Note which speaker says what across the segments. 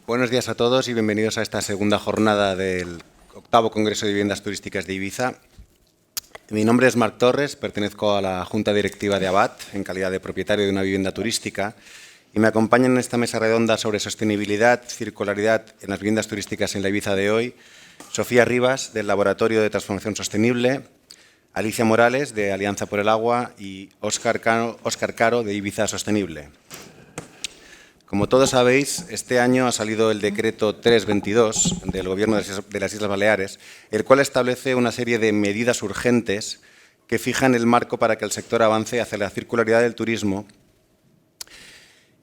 Speaker 1: Buenos días a todos y bienvenidos a esta segunda jornada del octavo Congreso de Viviendas Turísticas de Ibiza. Mi nombre es Marc Torres, pertenezco a la Junta Directiva de Abat en calidad de propietario de una vivienda turística y me acompañan en esta mesa redonda sobre sostenibilidad, circularidad en las viviendas turísticas en la Ibiza de hoy, Sofía Rivas, del Laboratorio de Transformación Sostenible, Alicia Morales, de Alianza por el Agua, y Óscar Caro, de Ibiza Sostenible. Como todos sabéis, este año ha salido el decreto 322 del Gobierno de las Islas Baleares, el cual establece una serie de medidas urgentes que fijan el marco para que el sector avance hacia la circularidad del turismo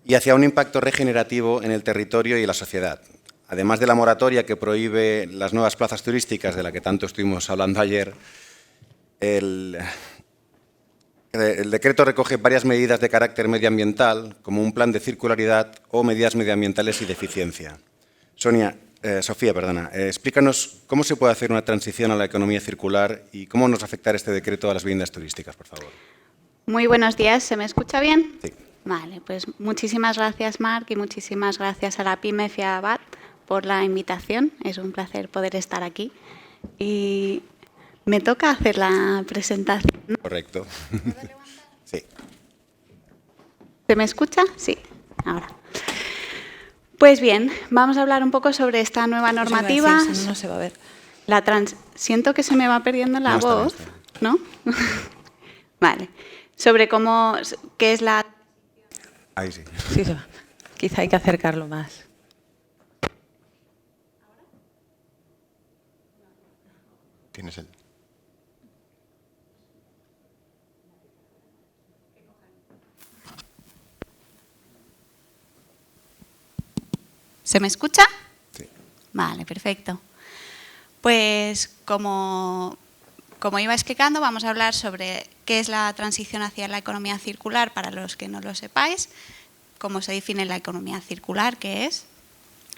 Speaker 1: y hacia un impacto regenerativo en el territorio y la sociedad. Además de la moratoria que prohíbe las nuevas plazas turísticas, de la que tanto estuvimos hablando ayer, el decreto recoge varias medidas de carácter medioambiental, como un plan de circularidad o medidas medioambientales y de eficiencia. Sofía, explícanos cómo se puede hacer una transición a la economía circular y cómo nos afectará este decreto a las viviendas turísticas, por favor.
Speaker 2: Muy buenos días, ¿se me escucha bien?
Speaker 1: Sí.
Speaker 2: Vale, pues muchísimas gracias, Marc, y muchísimas gracias a la PIMEF y a Abat por la invitación. Es un placer poder estar aquí. Y me toca hacer la presentación, ¿no?
Speaker 1: Correcto. Sí.
Speaker 2: ¿Se me escucha? Sí, ahora. Pues bien, vamos a hablar un poco sobre esta nueva normativa.
Speaker 3: No se va a ver.
Speaker 2: Siento que se me va perdiendo la voz, ¿no? Vale. Sobre qué es la...
Speaker 1: Ahí sí.
Speaker 3: Sí, se va. Quizá hay que acercarlo más.
Speaker 1: Tienes el...
Speaker 2: ¿Se me escucha?
Speaker 1: Sí.
Speaker 2: Vale, perfecto. Pues como iba explicando, vamos a hablar sobre qué es la transición hacia la economía circular para los que no lo sepáis, cómo se define la economía circular, qué es,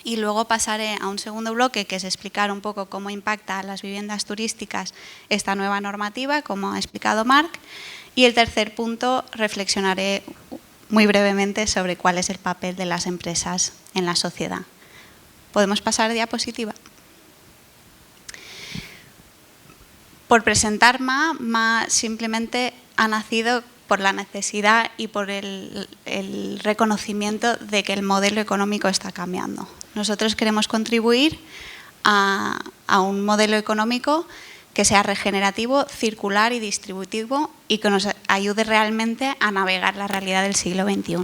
Speaker 2: y luego pasaré a un segundo bloque que es explicar un poco cómo impacta a las viviendas turísticas esta nueva normativa, como ha explicado Marc, y el tercer punto reflexionaré muy brevemente sobre cuál es el papel de las empresas en la sociedad. ¿Podemos pasar diapositiva? Por presentar MA simplemente ha nacido por la necesidad y por el reconocimiento de que el modelo económico está cambiando. Nosotros queremos contribuir a un modelo económico que sea regenerativo, circular y distributivo y que nos ayude realmente a navegar la realidad del siglo XXI.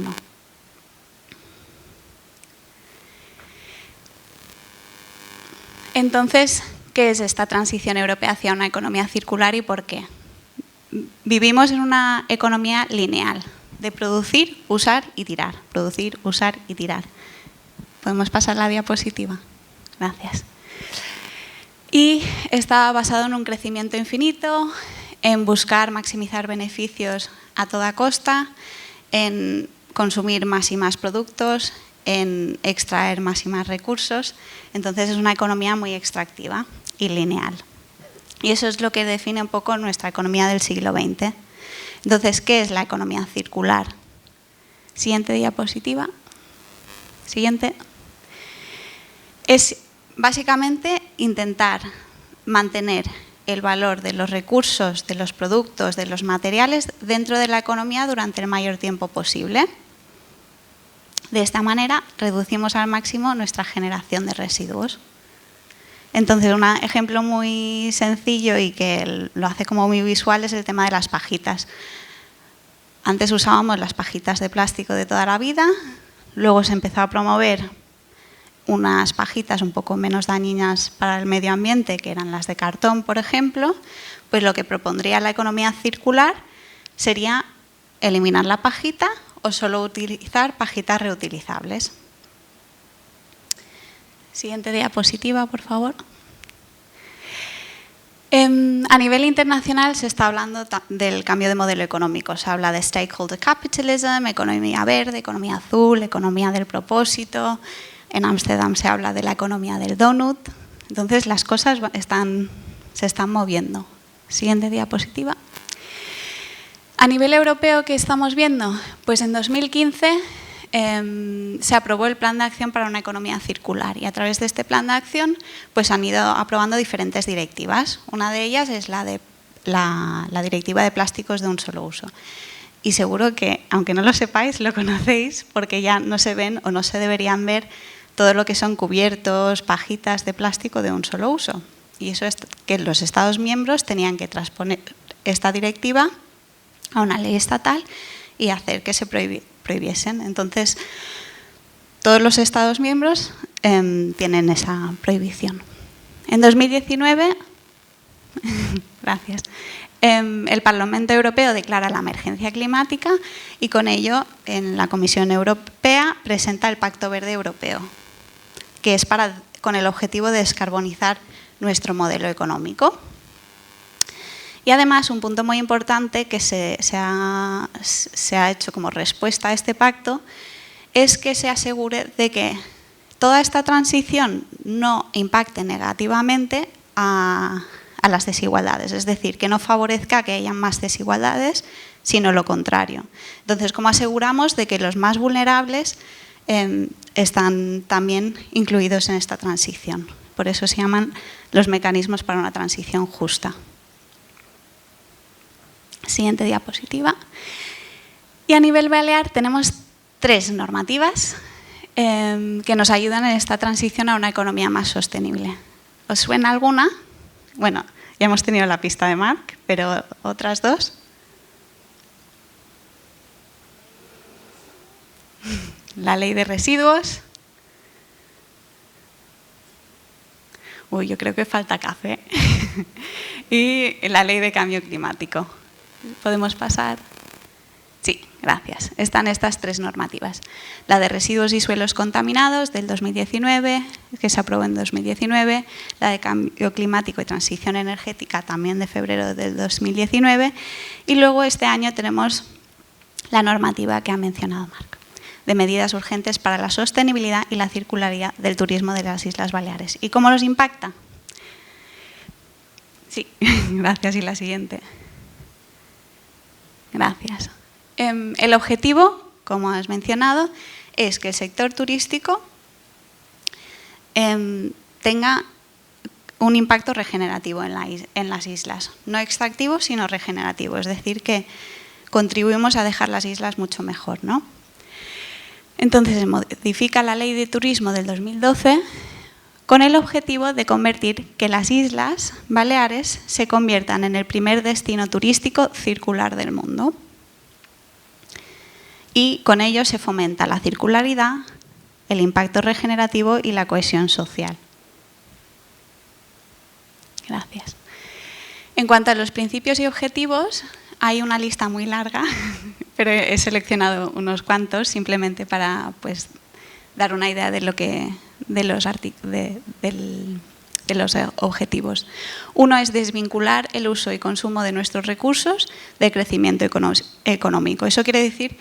Speaker 2: Entonces, ¿qué es esta transición europea hacia una economía circular y por qué? Vivimos en una economía lineal, de producir, usar y tirar. Producir, usar y tirar. ¿Podemos pasar la diapositiva? Gracias. Y está basado en un crecimiento infinito, en buscar maximizar beneficios a toda costa, en consumir más y más productos, en extraer más y más recursos. Entonces es una economía muy extractiva y lineal. Y eso es lo que define un poco nuestra economía del siglo XX. Entonces, ¿qué es la economía circular? Siguiente diapositiva. Siguiente. Es básicamente intentar mantener el valor de los recursos, de los productos, de los materiales dentro de la economía durante el mayor tiempo posible. De esta manera reducimos al máximo nuestra generación de residuos. Entonces, un ejemplo muy sencillo y que lo hace como muy visual es el tema de las pajitas. Antes usábamos las pajitas de plástico de toda la vida, luego se empezó a promover unas pajitas un poco menos dañinas para el medio ambiente, que eran las de cartón, por ejemplo. Pues lo que propondría la economía circular sería eliminar la pajita o solo utilizar pajitas reutilizables. Siguiente diapositiva, por favor. A nivel internacional se está hablando del cambio de modelo económico. Se habla de stakeholder capitalism, economía verde, economía azul, economía del propósito. En Ámsterdam se habla de la economía del donut. Entonces las cosas se están moviendo. Siguiente diapositiva. A nivel europeo, ¿qué estamos viendo? Pues en 2015 se aprobó el Plan de Acción para una Economía Circular y a través de este Plan de Acción pues han ido aprobando diferentes directivas. Una de ellas es la Directiva de Plásticos de un Solo Uso. Y seguro que, aunque no lo sepáis, lo conocéis porque ya no se ven o no se deberían ver todo lo que son cubiertos, pajitas de plástico de un solo uso. Y eso es que los Estados miembros tenían que transponer esta directiva a una ley estatal y hacer que se prohibiesen. Entonces, todos los Estados miembros tienen esa prohibición. En 2019, gracias, el Parlamento Europeo declara la emergencia climática y con ello en la Comisión Europea presenta el Pacto Verde Europeo, que es con el objetivo de descarbonizar nuestro modelo económico. Y además, un punto muy importante que se ha hecho como respuesta a este pacto es que se asegure de que toda esta transición no impacte negativamente a las desigualdades, es decir, que no favorezca que haya más desigualdades, sino lo contrario. Entonces, ¿cómo aseguramos de que los más vulnerables están también incluidos en esta transición? Por eso se llaman los mecanismos para una transición justa. Siguiente diapositiva. Y a nivel balear tenemos 3 normativas que nos ayudan en esta transición a una economía más sostenible. ¿Os suena alguna? Bueno, ya hemos tenido la pista de Marc, pero otras 2. La ley de residuos. Uy, yo creo que falta café. Y la ley de cambio climático. ¿Podemos pasar? Sí, gracias. Están estas 3 normativas. La de residuos y suelos contaminados del 2019, que se aprobó en 2019, la de cambio climático y transición energética también de febrero del 2019 y luego este año tenemos la normativa que ha mencionado Marc, de medidas urgentes para la sostenibilidad y la circularidad del turismo de las Islas Baleares. ¿Y cómo los impacta? Sí, gracias. Y la siguiente. Gracias. El objetivo, como has mencionado, es que el sector turístico tenga un impacto regenerativo en las islas. No extractivo, sino regenerativo. Es decir, que contribuimos a dejar las islas mucho mejor, ¿no? Entonces, se modifica la Ley de Turismo del 2012 con el objetivo de convertir que las Islas Baleares se conviertan en el primer destino turístico circular del mundo. Y con ello se fomenta la circularidad, el impacto regenerativo y la cohesión social. Gracias. En cuanto a los principios y objetivos, hay una lista muy larga, pero he seleccionado unos cuantos simplemente para dar una idea de los objetivos. Uno es desvincular el uso y consumo de nuestros recursos del crecimiento económico. Eso quiere decir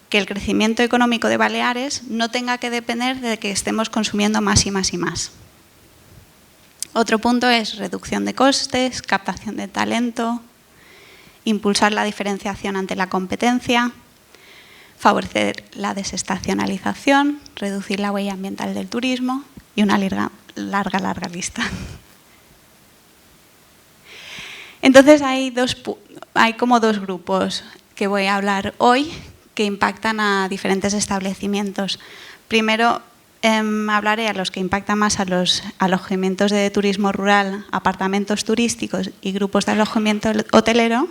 Speaker 2: que el crecimiento económico de Baleares no tenga que depender de que estemos consumiendo más y más y más. Otro punto es reducción de costes, captación de talento, impulsar la diferenciación ante la competencia, favorecer la desestacionalización, reducir la huella ambiental del turismo y una larga lista. Entonces hay como 2 grupos que voy a hablar hoy que impactan a diferentes establecimientos. Primero hablaré a los que impactan más a los alojamientos de turismo rural, apartamentos turísticos y grupos de alojamiento hotelero.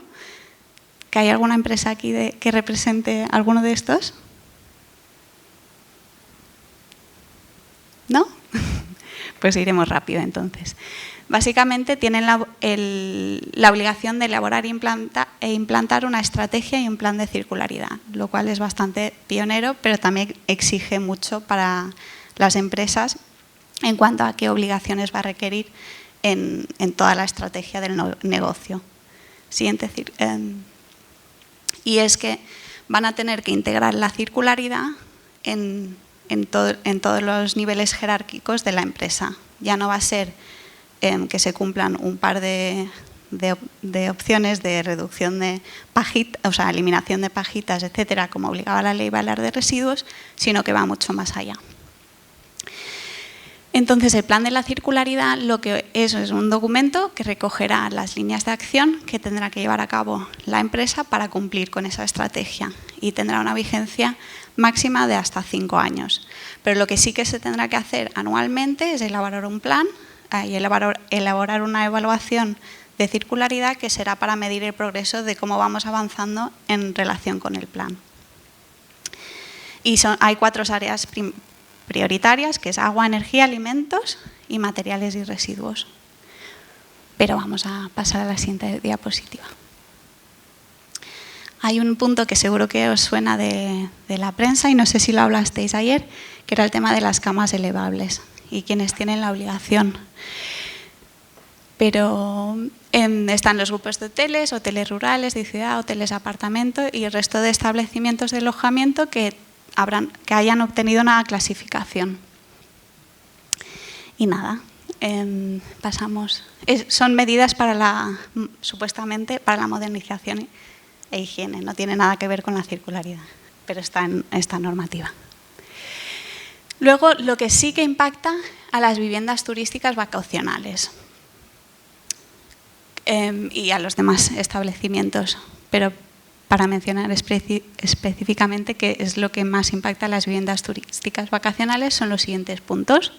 Speaker 2: ¿Que hay alguna empresa aquí que represente alguno de estos? ¿No? Pues iremos rápido entonces. Básicamente tienen la obligación de elaborar e implantar una estrategia y un plan de circularidad, lo cual es bastante pionero, pero también exige mucho para las empresas en cuanto a qué obligaciones va a requerir en toda la estrategia del negocio. Siguiente. Y es que van a tener que integrar la circularidad en todos los niveles jerárquicos de la empresa. Ya no va a ser que se cumplan un par de de opciones de reducción de pajitas, o sea, eliminación de pajitas, etcétera, como obligaba la Ley Balear de Residuos, sino que va mucho más allá. Entonces, el plan de la circularidad lo que es un documento que recogerá las líneas de acción que tendrá que llevar a cabo la empresa para cumplir con esa estrategia y tendrá una vigencia máxima de hasta 5 años. Pero lo que sí que se tendrá que hacer anualmente es elaborar un plan y elaborar una evaluación de circularidad que será para medir el progreso de cómo vamos avanzando en relación con el plan. Y hay 4 áreas prioritarias, que es agua, energía, alimentos y materiales y residuos. Pero vamos a pasar a la siguiente diapositiva. Hay un punto que seguro que os suena de la prensa y no sé si lo hablasteis ayer, que era el tema de las camas elevables y quienes tienen la obligación. Pero están los grupos de hoteles, hoteles rurales de ciudad, hoteles apartamento y el resto de establecimientos de alojamiento que hayan obtenido una clasificación. Y nada, pasamos. Son medidas supuestamente para la modernización e higiene, no tiene nada que ver con la circularidad, pero está en esta normativa. Luego, lo que sí que impacta a las viviendas turísticas vacacionales y a los demás establecimientos, pero para mencionar específicamente qué es lo que más impacta a las viviendas turísticas vacacionales son los siguientes puntos.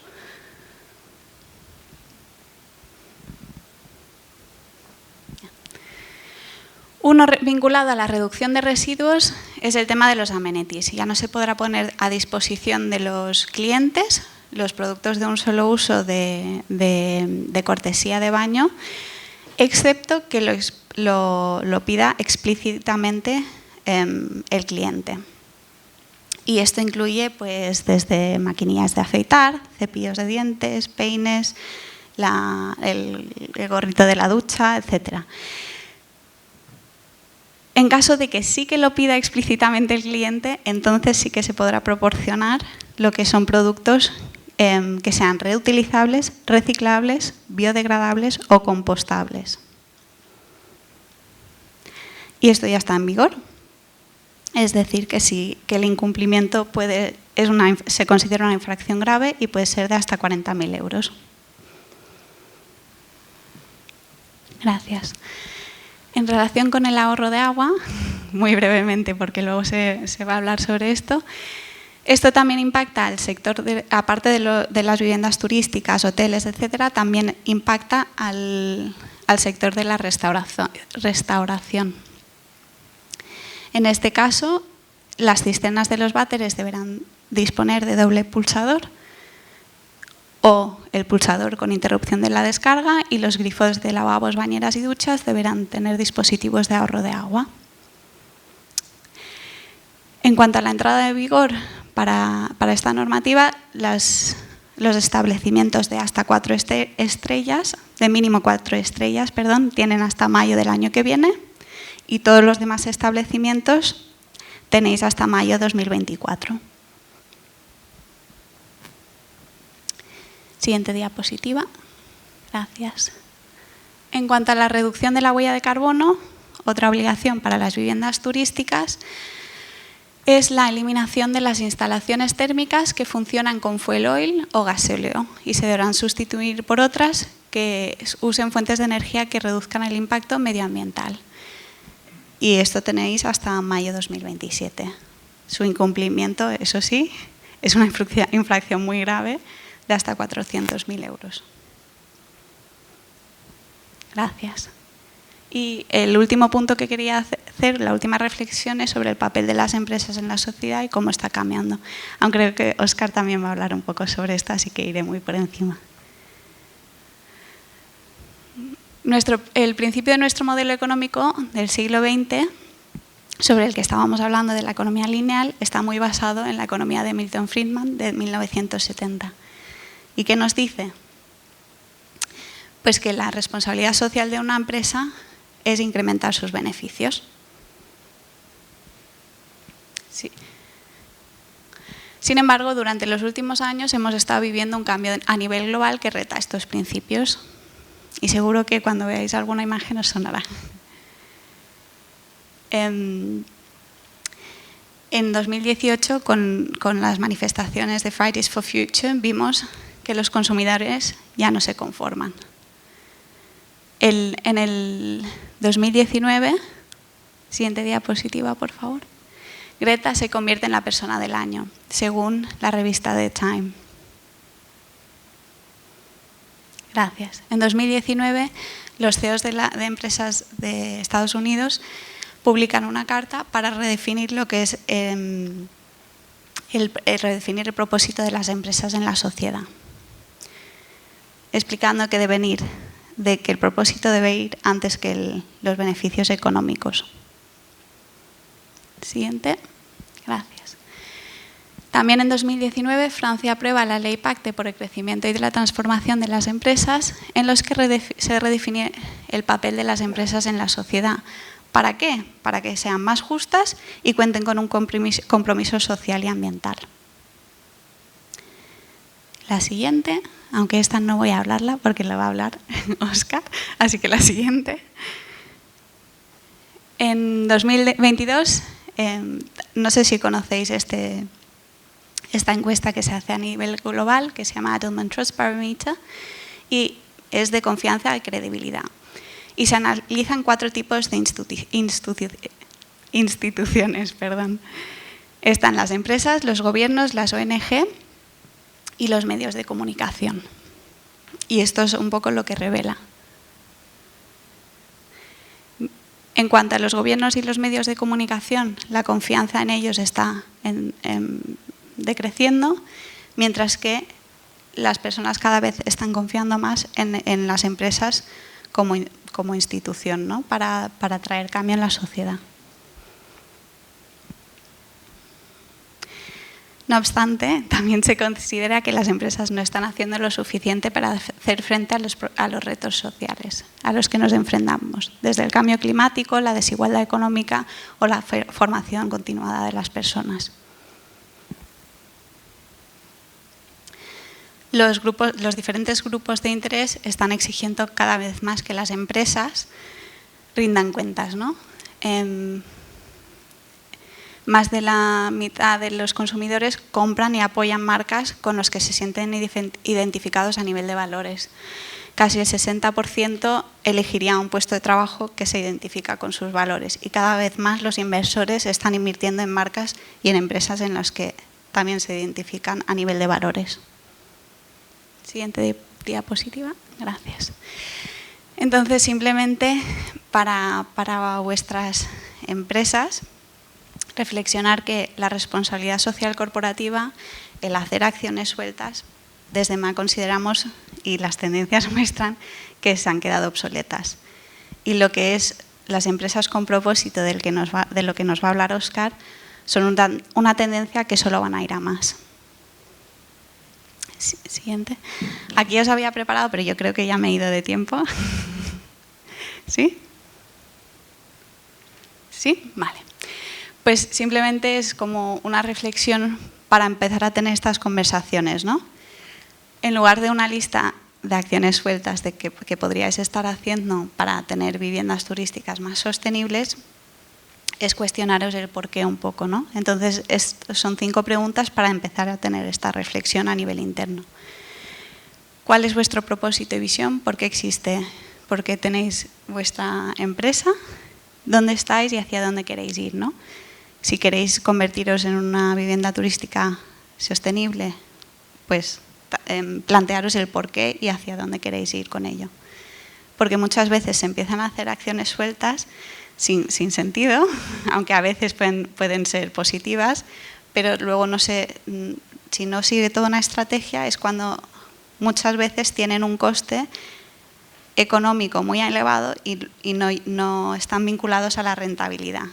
Speaker 2: Uno vinculado a la reducción de residuos es el tema de los amenities. Ya no se podrá poner a disposición de los clientes los productos de un solo uso de cortesía de baño, excepto que lo pida explícitamente el cliente. Y esto incluye pues, desde maquinillas de afeitar, cepillos de dientes, peines, el gorrito de la ducha, etc. En caso de que sí que lo pida explícitamente el cliente, entonces sí que se podrá proporcionar lo que son productos que sean reutilizables, reciclables, biodegradables o compostables. Y esto ya está en vigor. Es decir, que el incumplimiento se considera una infracción grave y puede ser de hasta 40.000 euros. Gracias. En relación con el ahorro de agua, muy brevemente porque luego se va a hablar sobre esto, esto también impacta al sector, aparte de las viviendas turísticas, hoteles, etcétera, también impacta al sector de la restauración. En este caso, las cisternas de los váteres deberán disponer de doble pulsador o el pulsador con interrupción de la descarga y los grifos de lavabos, bañeras y duchas deberán tener dispositivos de ahorro de agua. En cuanto a la entrada de vigor para esta normativa, los establecimientos de hasta 4 estrellas, de mínimo 4 estrellas, tienen hasta mayo del año que viene y todos los demás establecimientos tenéis hasta mayo de 2024. Siguiente diapositiva. Gracias. En cuanto a la reducción de la huella de carbono, otra obligación para las viviendas turísticas es la eliminación de las instalaciones térmicas que funcionan con fuel oil o gasóleo y se deberán sustituir por otras que usen fuentes de energía que reduzcan el impacto medioambiental. Y esto tenéis hasta mayo de 2027. Su incumplimiento, eso sí, es una infracción muy grave de hasta 400.000 euros. Gracias. Y el último punto que quería hacer, la última reflexión, es sobre el papel de las empresas en la sociedad y cómo está cambiando. Aunque creo que Óscar también va a hablar un poco sobre esto, así que iré muy por encima. El principio de nuestro modelo económico del siglo XX, sobre el que estábamos hablando de la economía lineal, está muy basado en la economía de Milton Friedman de 1970. ¿Y qué nos dice? Pues que la responsabilidad social de una empresa es incrementar sus beneficios. Sí. Sin embargo, durante los últimos años hemos estado viviendo un cambio a nivel global que reta estos principios. Y seguro que cuando veáis alguna imagen os sonará. En 2018, con las manifestaciones de Fridays for Future, vimos que los consumidores ya no se conforman. En el 2019, siguiente diapositiva, por favor, Greta se convierte en la persona del año, según la revista The Time. Gracias. En 2019, los CEOs de empresas de Estados Unidos publican una carta para redefinir lo que es redefinir el propósito de las empresas en la sociedad, explicando que el propósito debe ir antes que los beneficios económicos. Siguiente. Gracias. También en 2019, Francia aprueba la Ley Pacte por el crecimiento y de la transformación de las empresas, en los que se redefine el papel de las empresas en la sociedad. ¿Para qué? Para que sean más justas y cuenten con un compromiso social y ambiental. La siguiente, aunque esta no voy a hablarla porque la va a hablar Óscar, así que la siguiente. En 2022, no sé si conocéis esta encuesta que se hace a nivel global, que se llama Edelman Trust Barometer, y es de confianza y credibilidad. Y se analizan 4 tipos de instituciones. Están las empresas, los gobiernos, las ONG y los medios de comunicación. Y esto es un poco lo que revela. En cuanto a los gobiernos y los medios de comunicación, la confianza en ellos está decreciendo, mientras que las personas cada vez están confiando más en las empresas como institución, ¿no? para traer cambio en la sociedad. No obstante, también se considera que las empresas no están haciendo lo suficiente para hacer frente a los retos sociales a los que nos enfrentamos, desde el cambio climático, la desigualdad económica o la formación continuada de las personas. Los diferentes grupos de interés están exigiendo cada vez más que las empresas rindan cuentas, ¿no? Más de la mitad de los consumidores compran y apoyan marcas con las que se sienten identificados a nivel de valores. Casi el 60% elegiría un puesto de trabajo que se identifica con sus valores, y cada vez más los inversores están invirtiendo en marcas y en empresas en las que también se identifican a nivel de valores. Siguiente diapositiva. Gracias. Entonces, simplemente para vuestras empresas, reflexionar que la responsabilidad social corporativa, el hacer acciones sueltas, desde MA consideramos, y las tendencias muestran, que se han quedado obsoletas. Y lo que es las empresas con propósito de lo que nos va a hablar Óscar, son una tendencia que solo van a ir a más. Siguiente. Aquí os había preparado, pero yo creo que ya me he ido de tiempo. ¿Sí? ¿Sí? Vale. Pues simplemente es como una reflexión para empezar a tener estas conversaciones, ¿no? En lugar de una lista de acciones sueltas de que podríais estar haciendo para tener viviendas turísticas más sostenibles, es cuestionaros el por qué un poco, ¿no? Entonces, son 5 preguntas para empezar a tener esta reflexión a nivel interno. ¿Cuál es vuestro propósito y visión? ¿Por qué existe? ¿Por qué tenéis vuestra empresa? ¿Dónde estáis y hacia dónde queréis ir, ¿no? Si queréis convertiros en una vivienda turística sostenible, pues plantearos el por qué y hacia dónde queréis ir con ello. Porque muchas veces se empiezan a hacer acciones sueltas sin sentido, aunque a veces pueden ser positivas, pero luego si no sigue toda una estrategia es cuando muchas veces tienen un coste económico muy elevado y no están vinculados a la rentabilidad.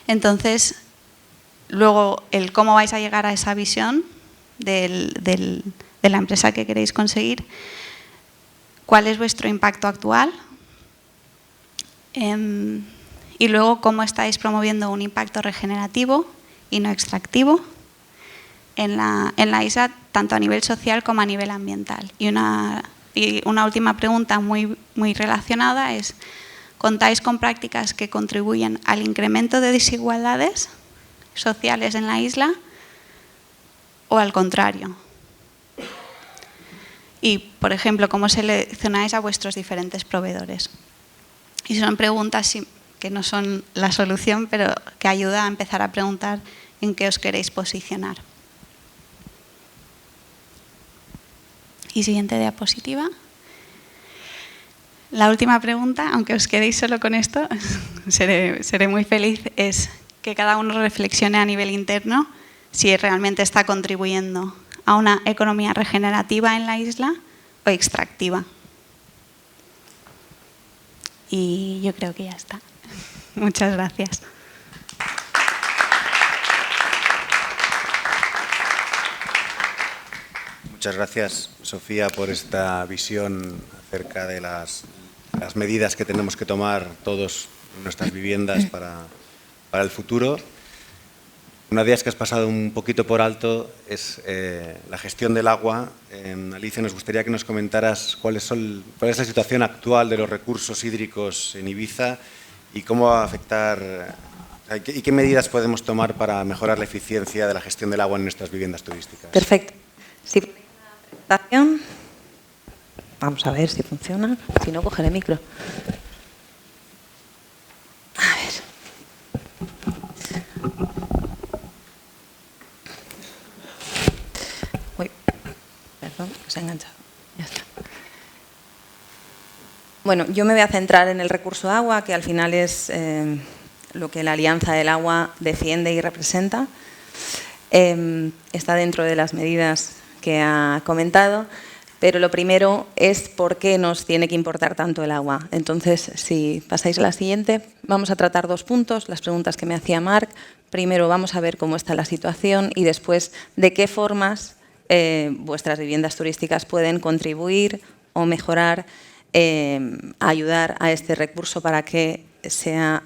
Speaker 2: Entonces, luego el cómo vais a llegar a esa visión de la empresa que queréis conseguir, cuál es vuestro impacto actual, y luego cómo estáis promoviendo un impacto regenerativo y no extractivo en la isla, tanto a nivel social como a nivel ambiental. Y una Y una última pregunta muy relacionada es, ¿contáis con prácticas que contribuyen al incremento de desigualdades sociales en la isla o al contrario? Y, por ejemplo, ¿cómo seleccionáis a vuestros diferentes proveedores? Y son preguntas que no son la solución, pero que ayuda a empezar a preguntar en qué os queréis posicionar. Y siguiente diapositiva. La última pregunta, aunque os quedéis solo con esto, seré muy feliz, es que cada uno reflexione a nivel interno si realmente está contribuyendo a una economía regenerativa en la isla o extractiva. Y yo creo que ya está. Muchas gracias.
Speaker 1: Muchas gracias, Sofía, por esta visión acerca de las medidas que tenemos que tomar todos en nuestras viviendas para el futuro. Una de ellas que has pasado un poquito por alto es la gestión del agua. Alicia, nos gustaría que nos comentaras cuál es la situación actual de los recursos hídricos en Ibiza y cómo va a afectar y qué medidas podemos tomar para mejorar la eficiencia de la gestión del agua en nuestras viviendas turísticas.
Speaker 3: Perfecto. Si ponéis una presentación, vamos a ver si funciona. Si no, cogeré el micro. A ver. Uy, perdón, que se ha enganchado. Ya está. Bueno, yo me voy a centrar en el recurso agua, que al final es lo que la Alianza del Agua defiende y representa. Está dentro de las medidas que ha comentado, pero lo primero es por qué nos tiene que importar tanto el agua. Entonces, si pasáis a la siguiente, vamos a tratar dos puntos, las preguntas que me hacía Marc. Primero vamos a ver cómo está la situación y después de qué formas vuestras viviendas turísticas pueden contribuir o mejorar, ayudar a este recurso para que sea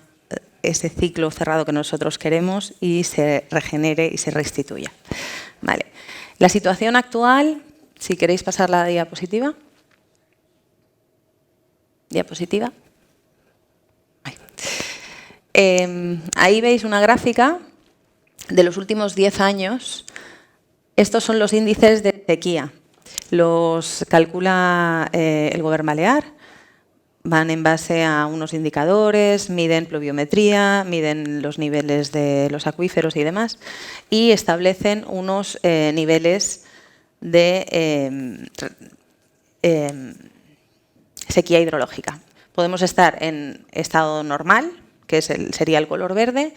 Speaker 3: ese ciclo cerrado que nosotros queremos y se regenere y se restituya. Vale. La situación actual, si queréis pasar la diapositiva. Diapositiva. Ahí veis una gráfica de los últimos 10 años. Estos son los índices de sequía. Los calcula el Govern Balear. Van en base a unos indicadores, miden pluviometría, miden los niveles de los acuíferos y demás, y establecen unos niveles de sequía hidrológica. Podemos estar en estado normal, que sería el color verde,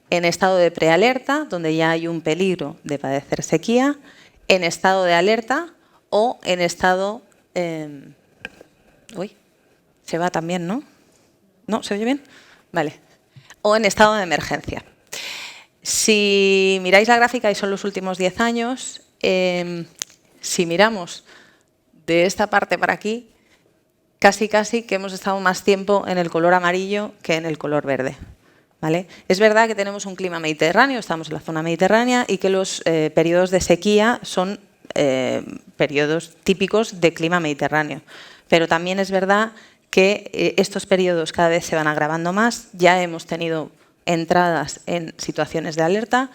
Speaker 3: en estado de prealerta, donde ya hay un peligro de padecer sequía, en estado de alerta o en estado... Se va también, ¿no? ¿No? ¿Se oye bien? Vale. O en estado de emergencia. Si miráis la gráfica y son los últimos 10 años, si miramos de esta parte para aquí, casi que hemos estado más tiempo en el color amarillo que en el color verde. ¿Vale? Es verdad que tenemos un clima mediterráneo, estamos en la zona mediterránea y que los periodos de sequía son periodos típicos de clima mediterráneo. Pero también es verdad que estos periodos cada vez se van agravando más. Ya hemos tenido entradas en situaciones de alerta,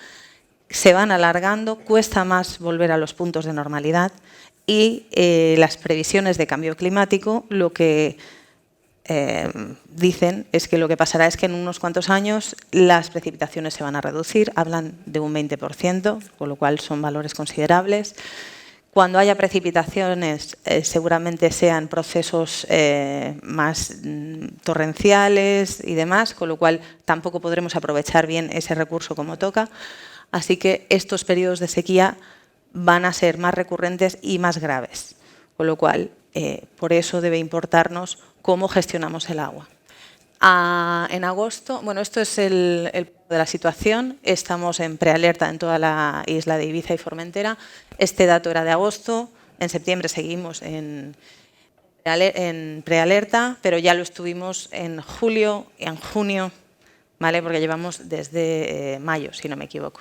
Speaker 3: se van alargando, cuesta más volver a los puntos de normalidad y las previsiones de cambio climático lo que dicen es que lo que pasará es que en unos cuantos años las precipitaciones se van a reducir, hablan de un 20%, con lo cual son valores considerables. Cuando haya precipitaciones, seguramente sean procesos más torrenciales y demás, con lo cual tampoco podremos aprovechar bien ese recurso como toca. Así que estos periodos de sequía van a ser más recurrentes y más graves, con lo cual por eso debe importarnos cómo gestionamos el agua. En agosto, bueno, esto es el de la situación, estamos en prealerta en toda la isla de Ibiza y Formentera. Este dato era de agosto, en septiembre seguimos en prealerta, pero ya lo estuvimos en julio y en junio, ¿vale? Porque llevamos desde mayo, si no me equivoco.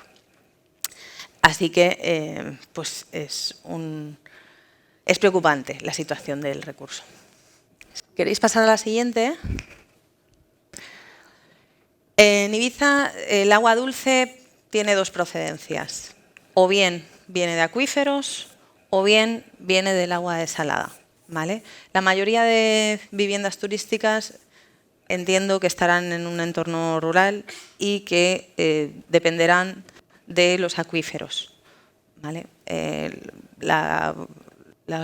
Speaker 3: Así que pues es es preocupante la situación del recurso. ¿Queréis pasar a la siguiente? En Ibiza el agua dulce tiene dos procedencias. O bien viene de acuíferos o bien viene del agua desalada, ¿vale? La mayoría de viviendas turísticas entiendo que estarán en un entorno rural y que dependerán de los acuíferos, ¿vale? La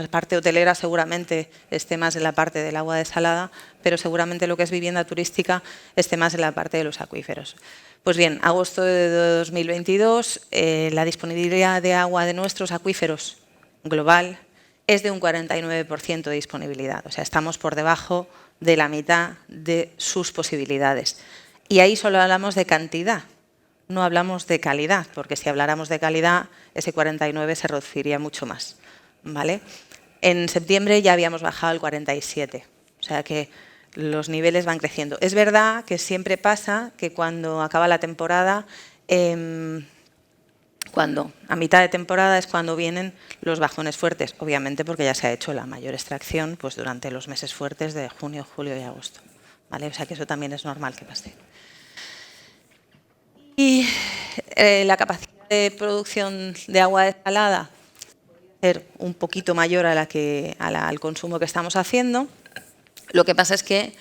Speaker 3: parte hotelera seguramente esté más en la parte del agua desalada, pero seguramente lo que es vivienda turística esté más en la parte de los acuíferos. Pues bien, agosto de 2022, la disponibilidad de agua de nuestros acuíferos global es de un 49% de disponibilidad. O sea, estamos por debajo de la mitad de sus posibilidades. Y ahí solo hablamos de cantidad, no hablamos de calidad, porque si habláramos de calidad, ese 49 se reduciría mucho más, ¿vale? En septiembre ya habíamos bajado al 47, o sea que los niveles van creciendo. Es verdad que siempre pasa que cuando acaba la temporada, a mitad de temporada es cuando vienen los bajones fuertes, obviamente porque ya se ha hecho la mayor extracción pues, durante los meses fuertes de junio, julio y agosto, ¿vale? O sea que eso también es normal que pase. Y la capacidad de producción de agua desalada puede ser un poquito mayor al consumo que estamos haciendo. Lo que pasa es que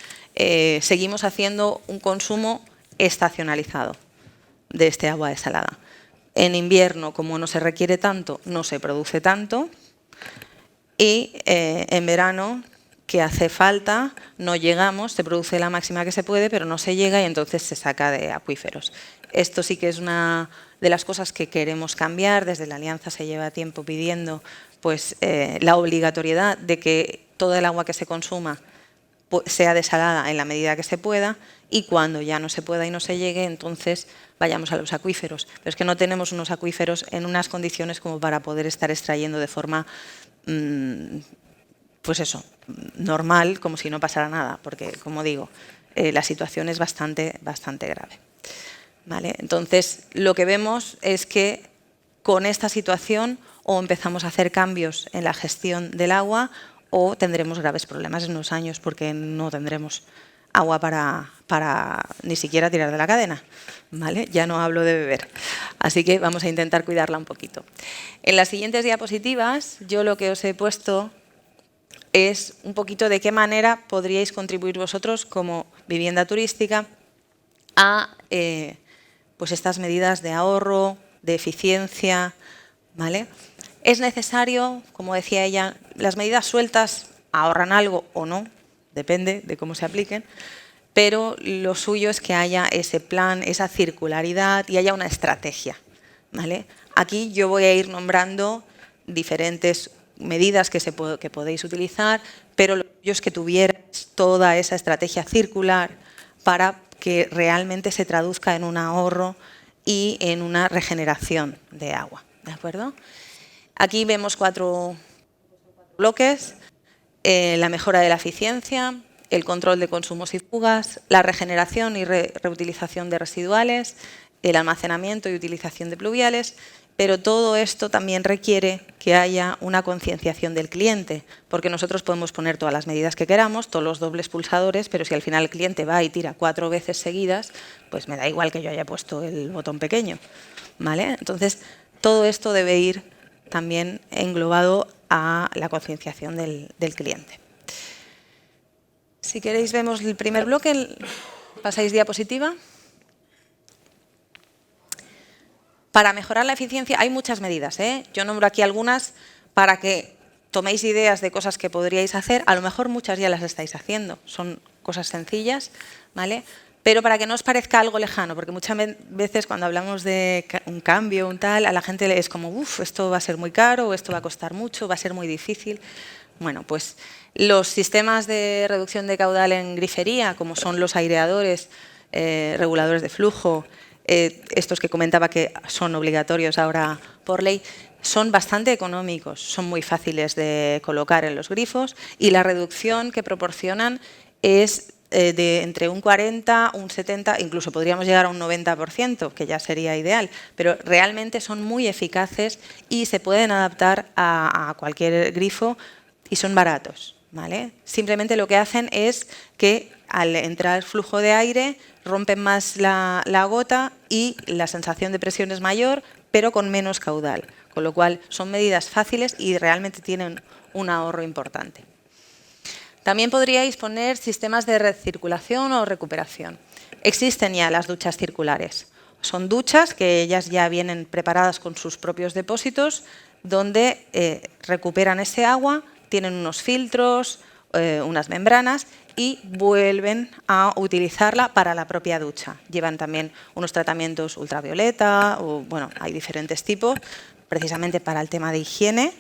Speaker 3: seguimos haciendo un consumo estacionalizado de este agua desalada. En invierno, como no se requiere tanto, no se produce tanto. Y en verano, que hace falta, no llegamos, se produce la máxima que se puede, pero no se llega y entonces se saca de acuíferos. Esto sí que es una de las cosas que queremos cambiar. Desde la Alianza se lleva tiempo pidiendo pues, la obligatoriedad de que todo el agua que se consuma sea desalada en la medida que se pueda y cuando ya no se pueda y no se llegue, entonces vayamos a los acuíferos. Pero es que no tenemos unos acuíferos en unas condiciones como para poder estar extrayendo de forma, pues eso, normal, como si no pasara nada, porque, como digo, la situación es bastante grave, ¿vale? Entonces, lo que vemos es que con esta situación o empezamos a hacer cambios en la gestión del agua o tendremos graves problemas en unos años porque no tendremos agua para ni siquiera tirar de la cadena, ¿vale? Ya no hablo de beber. Así que vamos a intentar cuidarla un poquito. En las siguientes diapositivas, yo lo que os he puesto es un poquito de qué manera podríais contribuir vosotros como vivienda turística a pues estas medidas de ahorro, de eficiencia, ¿vale? Es necesario, como decía ella, las medidas sueltas ahorran algo o no, depende de cómo se apliquen, pero lo suyo es que haya ese plan, esa circularidad y haya una estrategia, ¿vale? Aquí yo voy a ir nombrando diferentes medidas que podéis utilizar, pero lo suyo es que tuvierais toda esa estrategia circular para que realmente se traduzca en un ahorro y en una regeneración de agua, ¿de acuerdo? Aquí vemos 4 bloques: la mejora de la eficiencia, el control de consumos y fugas, la regeneración y reutilización de residuales, el almacenamiento y utilización de pluviales, pero todo esto también requiere que haya una concienciación del cliente, porque nosotros podemos poner todas las medidas que queramos, todos los dobles pulsadores, pero si al final el cliente va y tira 4 veces seguidas, pues me da igual que yo haya puesto el botón pequeño, ¿vale? Entonces, todo esto debe ir también englobado a la concienciación del cliente. Si queréis, vemos el primer bloque. Pasáis diapositiva. Para mejorar la eficiencia hay muchas medidas, ¿eh? Yo nombro aquí algunas para que toméis ideas de cosas que podríais hacer. A lo mejor muchas ya las estáis haciendo, son cosas sencillas, ¿vale? Pero para que no os parezca algo lejano, porque muchas veces cuando hablamos de un cambio, un tal, a la gente es como, uff, esto va a ser muy caro, o esto va a costar mucho, va a ser muy difícil. Bueno, pues los sistemas de reducción de caudal en grifería, como son los aireadores, reguladores de flujo, estos que comentaba que son obligatorios ahora por ley, son bastante económicos, son muy fáciles de colocar en los grifos y la reducción que proporcionan es de entre un 40, un 70, incluso podríamos llegar a un 90%, que ya sería ideal, pero realmente son muy eficaces y se pueden adaptar a cualquier grifo y son baratos, ¿vale? Simplemente lo que hacen es que al entrar flujo de aire rompen más la gota y la sensación de presión es mayor, pero con menos caudal, con lo cual son medidas fáciles y realmente tienen un ahorro importante. También podríais poner sistemas de recirculación o recuperación. Existen ya las duchas circulares. Son duchas que ellas ya vienen preparadas con sus propios depósitos, donde recuperan ese agua, tienen unos filtros, unas membranas y vuelven a utilizarla para la propia ducha. Llevan también unos tratamientos ultravioleta, o bueno, hay diferentes tipos, precisamente para el tema de higiene,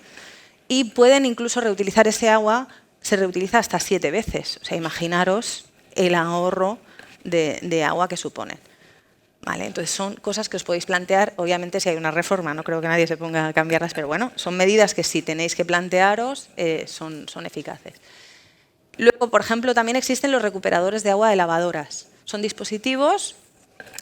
Speaker 3: y pueden incluso reutilizar ese agua. Se reutiliza hasta 7 veces. O sea, imaginaros el ahorro de agua que suponen. ¿Vale? Entonces, son cosas que os podéis plantear. Obviamente, si hay una reforma, no creo que nadie se ponga a cambiarlas, pero bueno, son medidas que si tenéis que plantearos, son eficaces. Luego, por ejemplo, también existen los recuperadores de agua de lavadoras. Son dispositivos,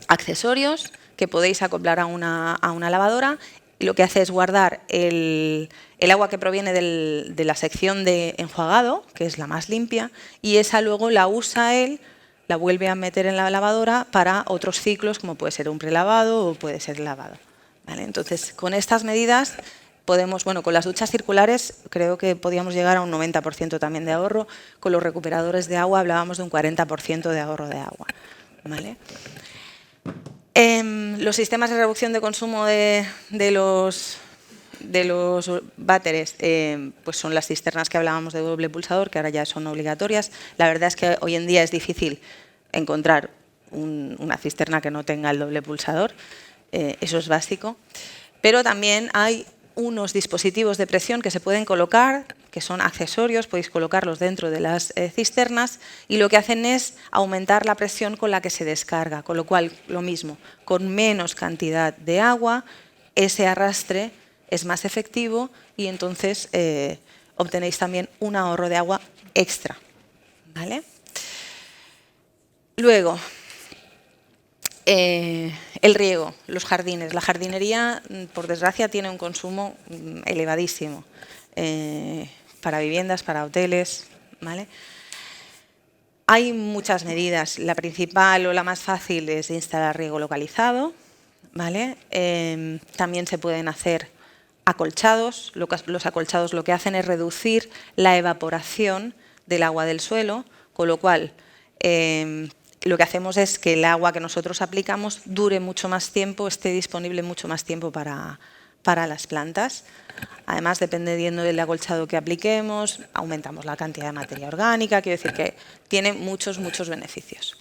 Speaker 3: accesorios, que podéis acoplar a una lavadora. Y lo que hace es guardar el agua que proviene de la sección de enjuagado, que es la más limpia, y esa luego la usa él, la vuelve a meter en la lavadora para otros ciclos, como puede ser un prelavado o puede ser lavado. ¿Vale? Entonces, con estas medidas podemos, bueno, con las duchas circulares creo que podíamos llegar a un 90% también de ahorro. Con los recuperadores de agua hablábamos de un 40% de ahorro de agua. ¿Vale? Los sistemas de reducción de consumo de los váteres, pues son las cisternas que hablábamos de doble pulsador, que ahora ya son obligatorias. La verdad es que hoy en día es difícil encontrar una cisterna que no tenga el doble pulsador, eso es básico. Pero también hay unos dispositivos de presión que se pueden colocar, que son accesorios, podéis colocarlos dentro de las cisternas y lo que hacen es aumentar la presión con la que se descarga, con lo cual, lo mismo, con menos cantidad de agua, ese arrastre es más efectivo y entonces obtenéis también un ahorro de agua extra. ¿Vale? Luego, el riego, los jardines. La jardinería, por desgracia, tiene un consumo elevadísimo para viviendas, para hoteles. ¿Vale? Hay muchas medidas. La principal o la más fácil es instalar riego localizado. ¿Vale? También se pueden hacer acolchados. Los acolchados lo que hacen es reducir la evaporación del agua del suelo, con lo cual lo que hacemos es que el agua que nosotros aplicamos dure mucho más tiempo, esté disponible mucho más tiempo para las plantas. Además, dependiendo del acolchado que apliquemos, aumentamos la cantidad de materia orgánica, quiero decir que tiene muchos beneficios.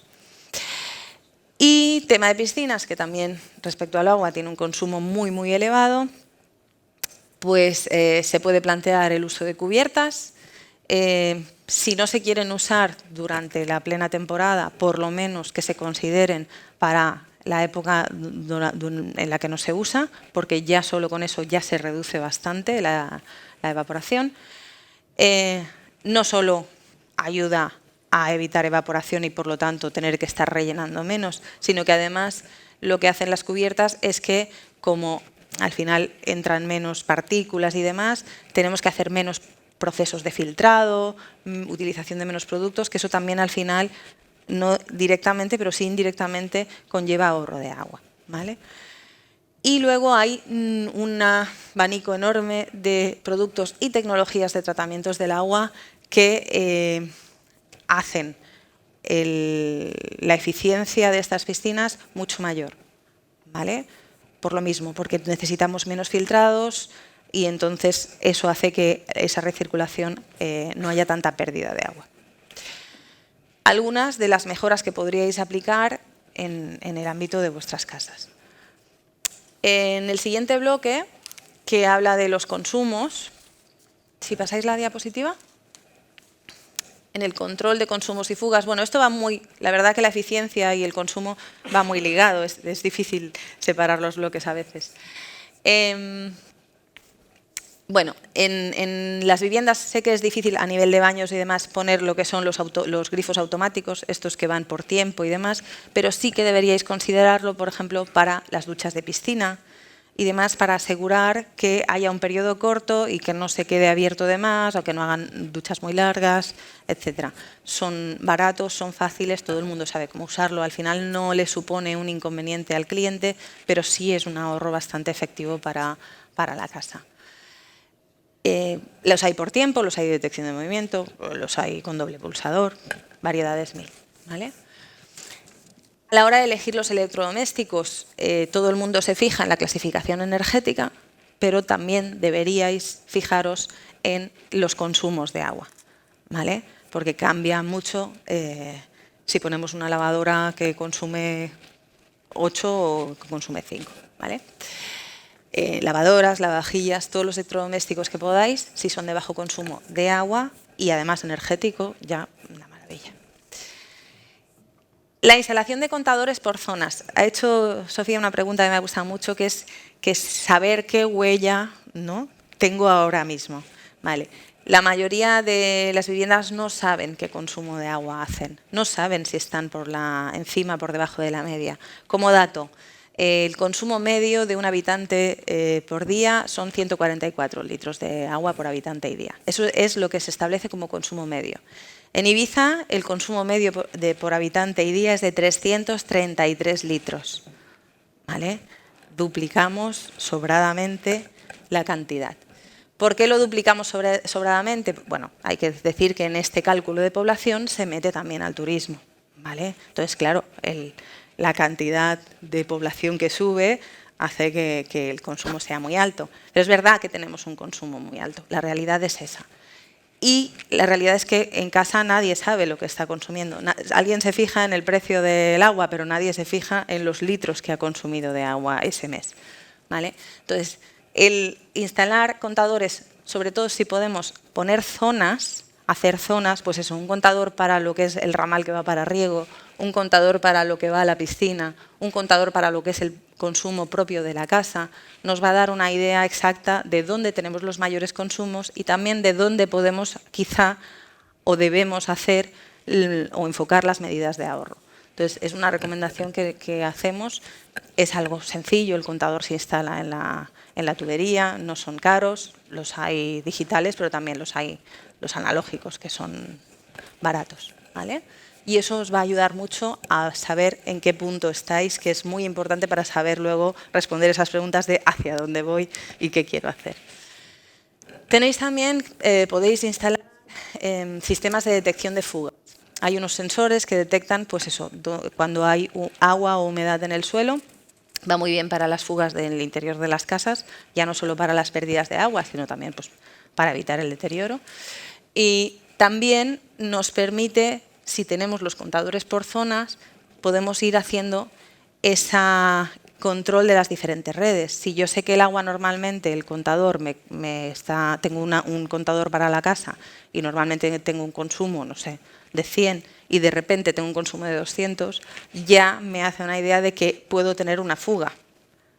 Speaker 3: Y tema de piscinas, que también respecto al agua tiene un consumo muy elevado, pues se puede plantear el uso de cubiertas. Si no se quieren usar durante la plena temporada, por lo menos que se consideren para la época en la que no se usa, porque ya solo con eso ya se reduce bastante la evaporación. No solo ayuda a evitar evaporación y por lo tanto tener que estar rellenando menos, sino que además lo que hacen las cubiertas es que como al final entran menos partículas y demás, tenemos que hacer menos procesos de filtrado, utilización de menos productos, que eso también al final, no directamente, pero sí indirectamente, conlleva ahorro de agua. ¿Vale? Y luego hay un abanico enorme de productos y tecnologías de tratamientos del agua que hacen la eficiencia de estas piscinas mucho mayor. ¿Vale? Por lo mismo, porque necesitamos menos filtrados, y entonces eso hace que esa recirculación no haya tanta pérdida de agua. Algunas de las mejoras que podríais aplicar en el ámbito de vuestras casas. En el siguiente bloque, que habla de los consumos, si pasáis la diapositiva, en el control de consumos y fugas, bueno, esto va la verdad que la eficiencia y el consumo va muy ligado, es difícil separar los bloques a veces. Bueno, en las viviendas sé que es difícil a nivel de baños y demás poner lo que son los grifos automáticos, estos que van por tiempo y demás, pero sí que deberíais considerarlo, por ejemplo, para las duchas de piscina y demás, para asegurar que haya un periodo corto y que no se quede abierto de más o que no hagan duchas muy largas, etc. Son baratos, son fáciles, todo el mundo sabe cómo usarlo, al final no le supone un inconveniente al cliente, pero sí es un ahorro bastante efectivo para la casa. Los hay por tiempo, los hay de detección de movimiento, los hay con doble pulsador, variedades mil, ¿vale? A la hora de elegir los electrodomésticos, todo el mundo se fija en la clasificación energética, pero también deberíais fijaros en los consumos de agua, ¿vale? Porque cambia mucho si ponemos una lavadora que consume 8 o que consume 5, ¿vale? Lavadoras, lavavajillas, todos los electrodomésticos que podáis, si son de bajo consumo de agua y además energético, ya una maravilla. La instalación de contadores por zonas. Ha hecho Sofía una pregunta que me ha gustado mucho, que es saber qué huella, ¿no?, tengo ahora mismo. Vale. La mayoría de las viviendas no saben qué consumo de agua hacen, no saben si están encima, por debajo de la media. Como dato, el consumo medio de un habitante por día son 144 litros de agua por habitante y día. Eso es lo que se establece como consumo medio. En Ibiza, el consumo medio por habitante y día es de 333 litros. ¿Vale? Duplicamos sobradamente la cantidad. ¿Por qué lo duplicamos sobradamente? Bueno, hay que decir que en este cálculo de población se mete también al turismo, ¿vale? Entonces, claro, la cantidad de población que sube hace que el consumo sea muy alto. Pero es verdad que tenemos un consumo muy alto, la realidad es esa. Y la realidad es que en casa nadie sabe lo que está consumiendo. Alguien se fija en el precio del agua, pero nadie se fija en los litros que ha consumido de agua ese mes, ¿vale? Entonces, el instalar contadores, sobre todo si podemos poner zonas, hacer zonas, pues eso, un contador para lo que es el ramal que va para riego, un contador para lo que va a la piscina, un contador para lo que es el consumo propio de la casa, nos va a dar una idea exacta de dónde tenemos los mayores consumos y también de dónde podemos quizá o debemos hacer o enfocar las medidas de ahorro. Entonces, es una recomendación que hacemos, es algo sencillo, el contador se instala en la tubería, no son caros, los hay digitales, pero también los hay los analógicos, que son baratos, ¿vale? Y eso os va a ayudar mucho a saber en qué punto estáis, que es muy importante para saber luego responder esas preguntas de hacia dónde voy y qué quiero hacer. Tenéis también, podéis instalar sistemas de detección de fugas. Hay unos sensores que detectan, pues eso, cuando hay agua o humedad en el suelo. Va muy bien para las fugas del interior de las casas, ya no solo para las pérdidas de agua, sino también pues, para evitar el deterioro. Y también nos permite, si tenemos los contadores por zonas, podemos ir haciendo ese control de las diferentes redes. Si yo sé que el agua normalmente, el contador, tengo un contador para la casa y normalmente tengo un consumo, no sé, de 100 y de repente tengo un consumo de 200, ya me hace una idea de que puedo tener una fuga,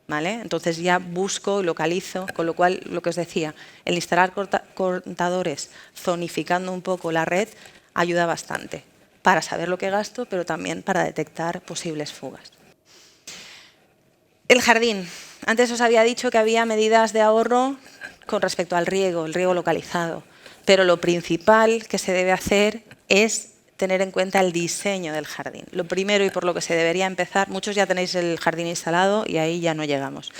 Speaker 3: ¿vale? Entonces ya busco y localizo, con lo cual, lo que os decía, el instalar contadores zonificando un poco la red ayuda bastante para saber lo que gasto, pero también para detectar posibles fugas. El jardín. Antes os había dicho que había medidas de ahorro con respecto al riego, el riego localizado, pero lo principal que se debe hacer es tener en cuenta el diseño del jardín. Lo primero y por lo que se debería empezar, muchos ya tenéis el jardín instalado y ahí ya no llegamos,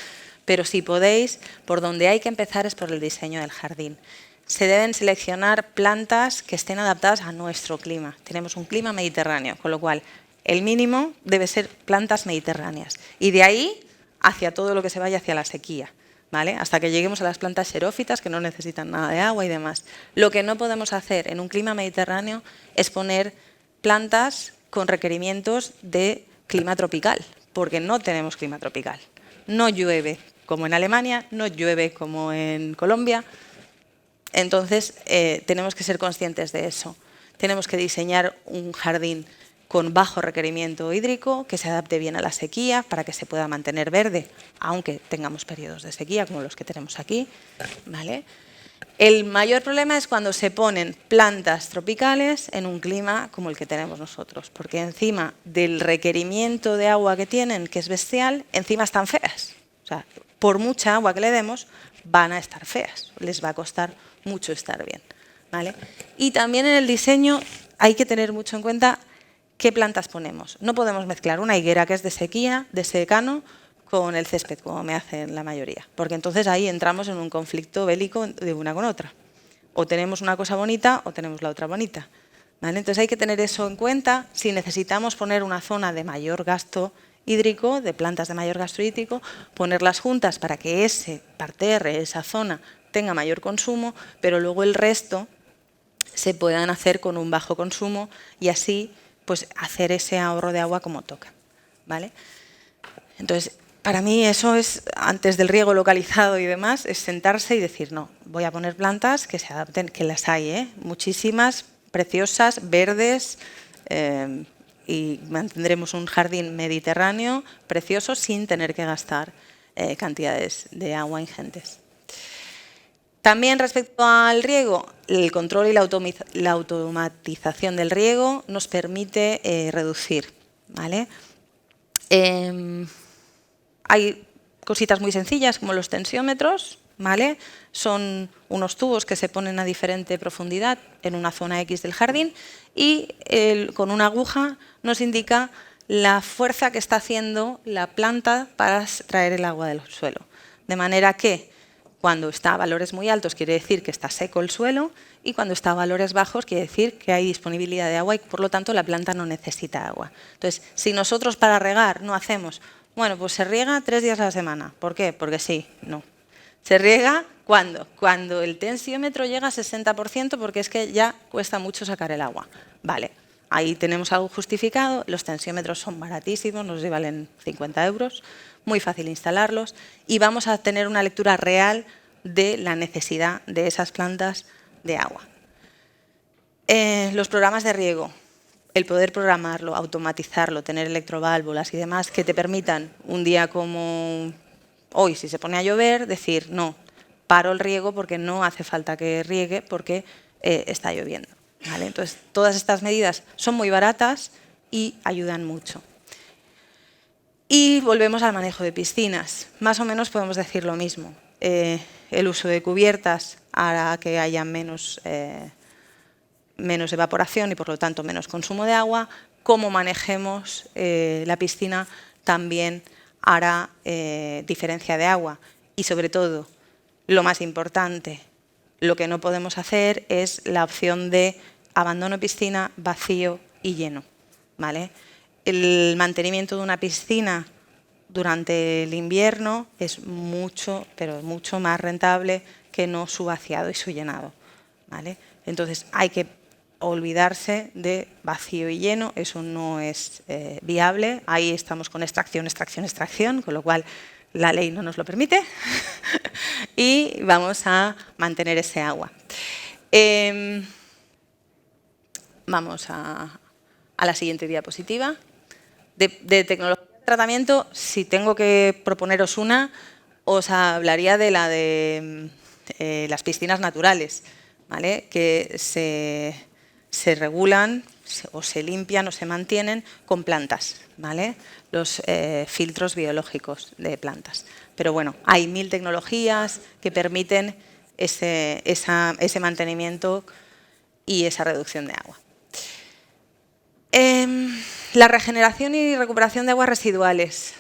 Speaker 3: pero si podéis, por donde hay que empezar es por el diseño del jardín. Se deben seleccionar plantas que estén adaptadas a nuestro clima. Tenemos un clima mediterráneo, con lo cual el mínimo debe ser plantas mediterráneas y de ahí hacia todo lo que se vaya hacia la sequía, ¿vale? Hasta que lleguemos a las plantas xerófitas que no necesitan nada de agua y demás. Lo que no podemos hacer en un clima mediterráneo es poner plantas con requerimientos de clima tropical, porque no tenemos clima tropical. No llueve como en Alemania, no llueve como en Colombia. Entonces, tenemos que ser conscientes de eso. Tenemos que diseñar un jardín con bajo requerimiento hídrico, que se adapte bien a la sequía para que se pueda mantener verde, aunque tengamos periodos de sequía como los que tenemos aquí, ¿vale? El mayor problema es cuando se ponen plantas tropicales en un clima como el que tenemos nosotros, porque encima del requerimiento de agua que tienen, que es bestial, encima están feas. O sea, por mucha agua que le demos, van a estar feas, les va a costar mucho estar bien, ¿vale? Y también en el diseño hay que tener mucho en cuenta qué plantas ponemos. No podemos mezclar una higuera que es de sequía, de secano, con el césped, como me hacen la mayoría, porque entonces ahí entramos en un conflicto bélico de una con otra. O tenemos una cosa bonita o tenemos la otra bonita, ¿vale? Entonces hay que tener eso en cuenta si necesitamos poner una zona de mayor gasto hídrico, de plantas de mayor gasto hídrico, ponerlas juntas para que ese parterre, esa zona, tenga mayor consumo, pero luego el resto se puedan hacer con un bajo consumo y así pues hacer ese ahorro de agua como toca, ¿vale? Entonces, para mí eso es, antes del riego localizado y demás, es sentarse y decir, no, voy a poner plantas que se adapten, que las hay, muchísimas, preciosas, verdes, y mantendremos un jardín mediterráneo precioso sin tener que gastar cantidades de agua ingentes. También respecto al riego, el control y la automatización del riego nos permite reducir, ¿vale? Hay cositas muy sencillas como los tensiómetros, ¿vale? Son unos tubos que se ponen a diferente profundidad en una zona X del jardín y con una aguja nos indica la fuerza que está haciendo la planta para traer el agua del suelo. De manera que cuando está a valores muy altos quiere decir que está seco el suelo y cuando está a valores bajos quiere decir que hay disponibilidad de agua y por lo tanto la planta no necesita agua. Entonces, si nosotros para regar no hacemos, bueno, pues se riega 3 días a la semana. ¿Por qué? Porque sí, no. Se riega ¿cuándo? Cuando el tensiómetro llega a 60% porque es que ya cuesta mucho sacar el agua. Vale, ahí tenemos algo justificado, los tensiómetros son baratísimos, nos valen 50 €, muy fácil instalarlos y vamos a tener una lectura real de la necesidad de esas plantas de agua. Los programas de riego, el poder programarlo, automatizarlo, tener electroválvulas y demás que te permitan un día como hoy, si se pone a llover, decir no, paro el riego porque no hace falta que riegue porque está lloviendo, ¿vale? Entonces, todas estas medidas son muy baratas y ayudan mucho. Y volvemos al manejo de piscinas. Más o menos podemos decir lo mismo. El uso de cubiertas hará que haya menos evaporación y por lo tanto menos consumo de agua. Cómo manejemos la piscina también hará diferencia de agua. Y sobre todo, lo más importante, lo que no podemos hacer es la opción de abandono piscina, vacío y lleno, ¿vale? El mantenimiento de una piscina durante el invierno es mucho, pero mucho más rentable que no su vaciado y su llenado, ¿vale? Entonces hay que olvidarse de vacío y lleno, eso no es viable. Ahí estamos con extracción, extracción, extracción, con lo cual la ley no nos lo permite y vamos a mantener ese agua. Vamos a la siguiente diapositiva. De tecnología de tratamiento, si tengo que proponeros una, os hablaría de la de las piscinas naturales, ¿vale? Que se regulan o se limpian o se mantienen con plantas, ¿vale? Los filtros biológicos de plantas. Pero bueno, hay 1000 tecnologías que permiten ese mantenimiento y esa reducción de agua. La regeneración y recuperación de aguas residuales.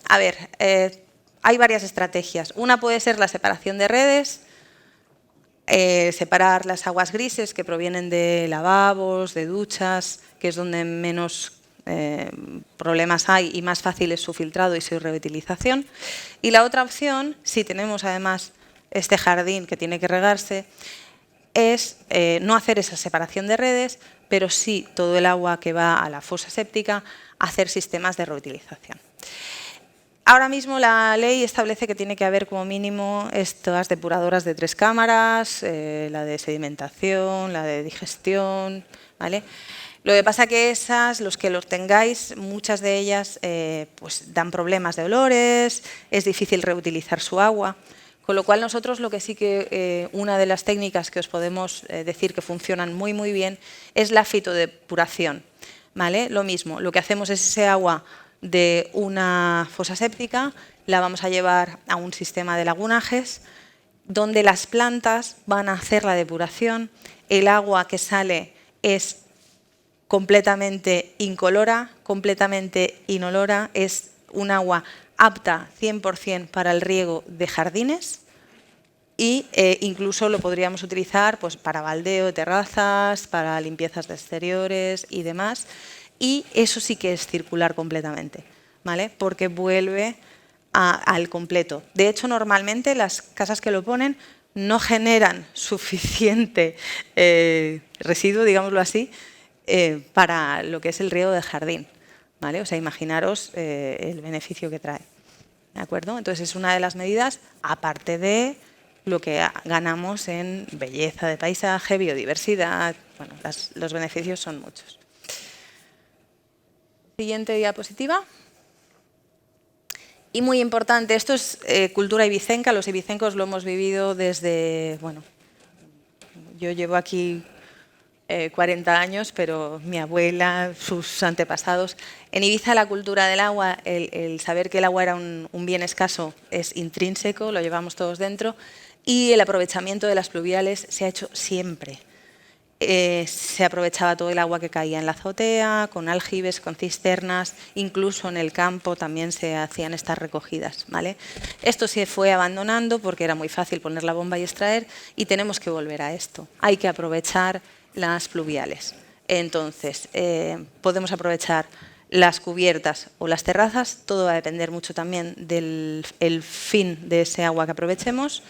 Speaker 3: A ver, hay varias estrategias. Una puede ser la separación de redes, separar las aguas grises que provienen de lavabos, de duchas, que es donde menos problemas hay y más fácil es su filtrado y su reutilización. Y la otra opción, si tenemos además este jardín que tiene que regarse, es no hacer esa separación de redes, pero sí todo el agua que va a la fosa séptica, hacer sistemas de reutilización. Ahora mismo la ley establece que tiene que haber como mínimo estas depuradoras de 3 cámaras, la de sedimentación, la de digestión, ¿vale? Lo que pasa que esas, los que los tengáis, muchas de ellas pues dan problemas de olores, es difícil reutilizar su agua. Con lo cual nosotros lo que sí que una de las técnicas que os podemos decir que funcionan muy muy bien es la fitodepuración, ¿vale? Lo mismo, lo que hacemos es ese agua de una fosa séptica, la vamos a llevar a un sistema de lagunajes donde las plantas van a hacer la depuración, el agua que sale es completamente incolora, completamente inolora, es un agua apta 100% para el riego de jardines y incluso lo podríamos utilizar pues, para baldeo de terrazas, para limpiezas de exteriores y demás. Y eso sí que es circular completamente, ¿vale? Porque vuelve al completo. De hecho, normalmente las casas que lo ponen no generan suficiente residuo, digámoslo así, para lo que es el riego de jardín, ¿vale? O sea, imaginaros el beneficio que trae, ¿de acuerdo? Entonces, es una de las medidas, aparte de lo que ganamos en belleza de paisaje, biodiversidad, bueno, los beneficios son muchos. Siguiente diapositiva. Y muy importante, esto es cultura ibicenca, los ibicencos lo hemos vivido desde, bueno, yo llevo aquí 40 años, pero mi abuela, sus antepasados. En Ibiza la cultura del agua, el saber que el agua era un bien escaso es intrínseco, lo llevamos todos dentro, y el aprovechamiento de las pluviales se ha hecho siempre. Se aprovechaba todo el agua que caía en la azotea, con aljibes, con cisternas, incluso en el campo también se hacían estas recogidas, ¿vale? Esto se fue abandonando porque era muy fácil poner la bomba y extraer y tenemos que volver a esto. Hay que aprovechar las pluviales. Entonces, podemos aprovechar las cubiertas o las terrazas, todo va a depender mucho también del fin de ese agua que aprovechemos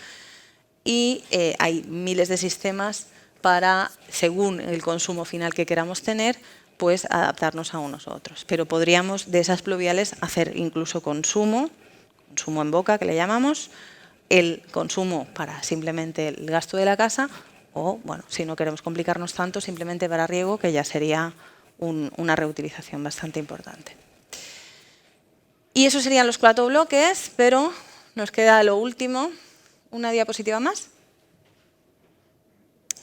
Speaker 3: y hay miles de sistemas para, según el consumo final que queramos tener, pues adaptarnos a unos u otros. Pero podríamos de esas pluviales hacer incluso consumo en boca, que le llamamos, el consumo para simplemente el gasto de la casa o, bueno, si no queremos complicarnos tanto, simplemente para riego, que ya sería una reutilización bastante importante. Y esos serían los 4 bloques, pero nos queda lo último, una diapositiva más,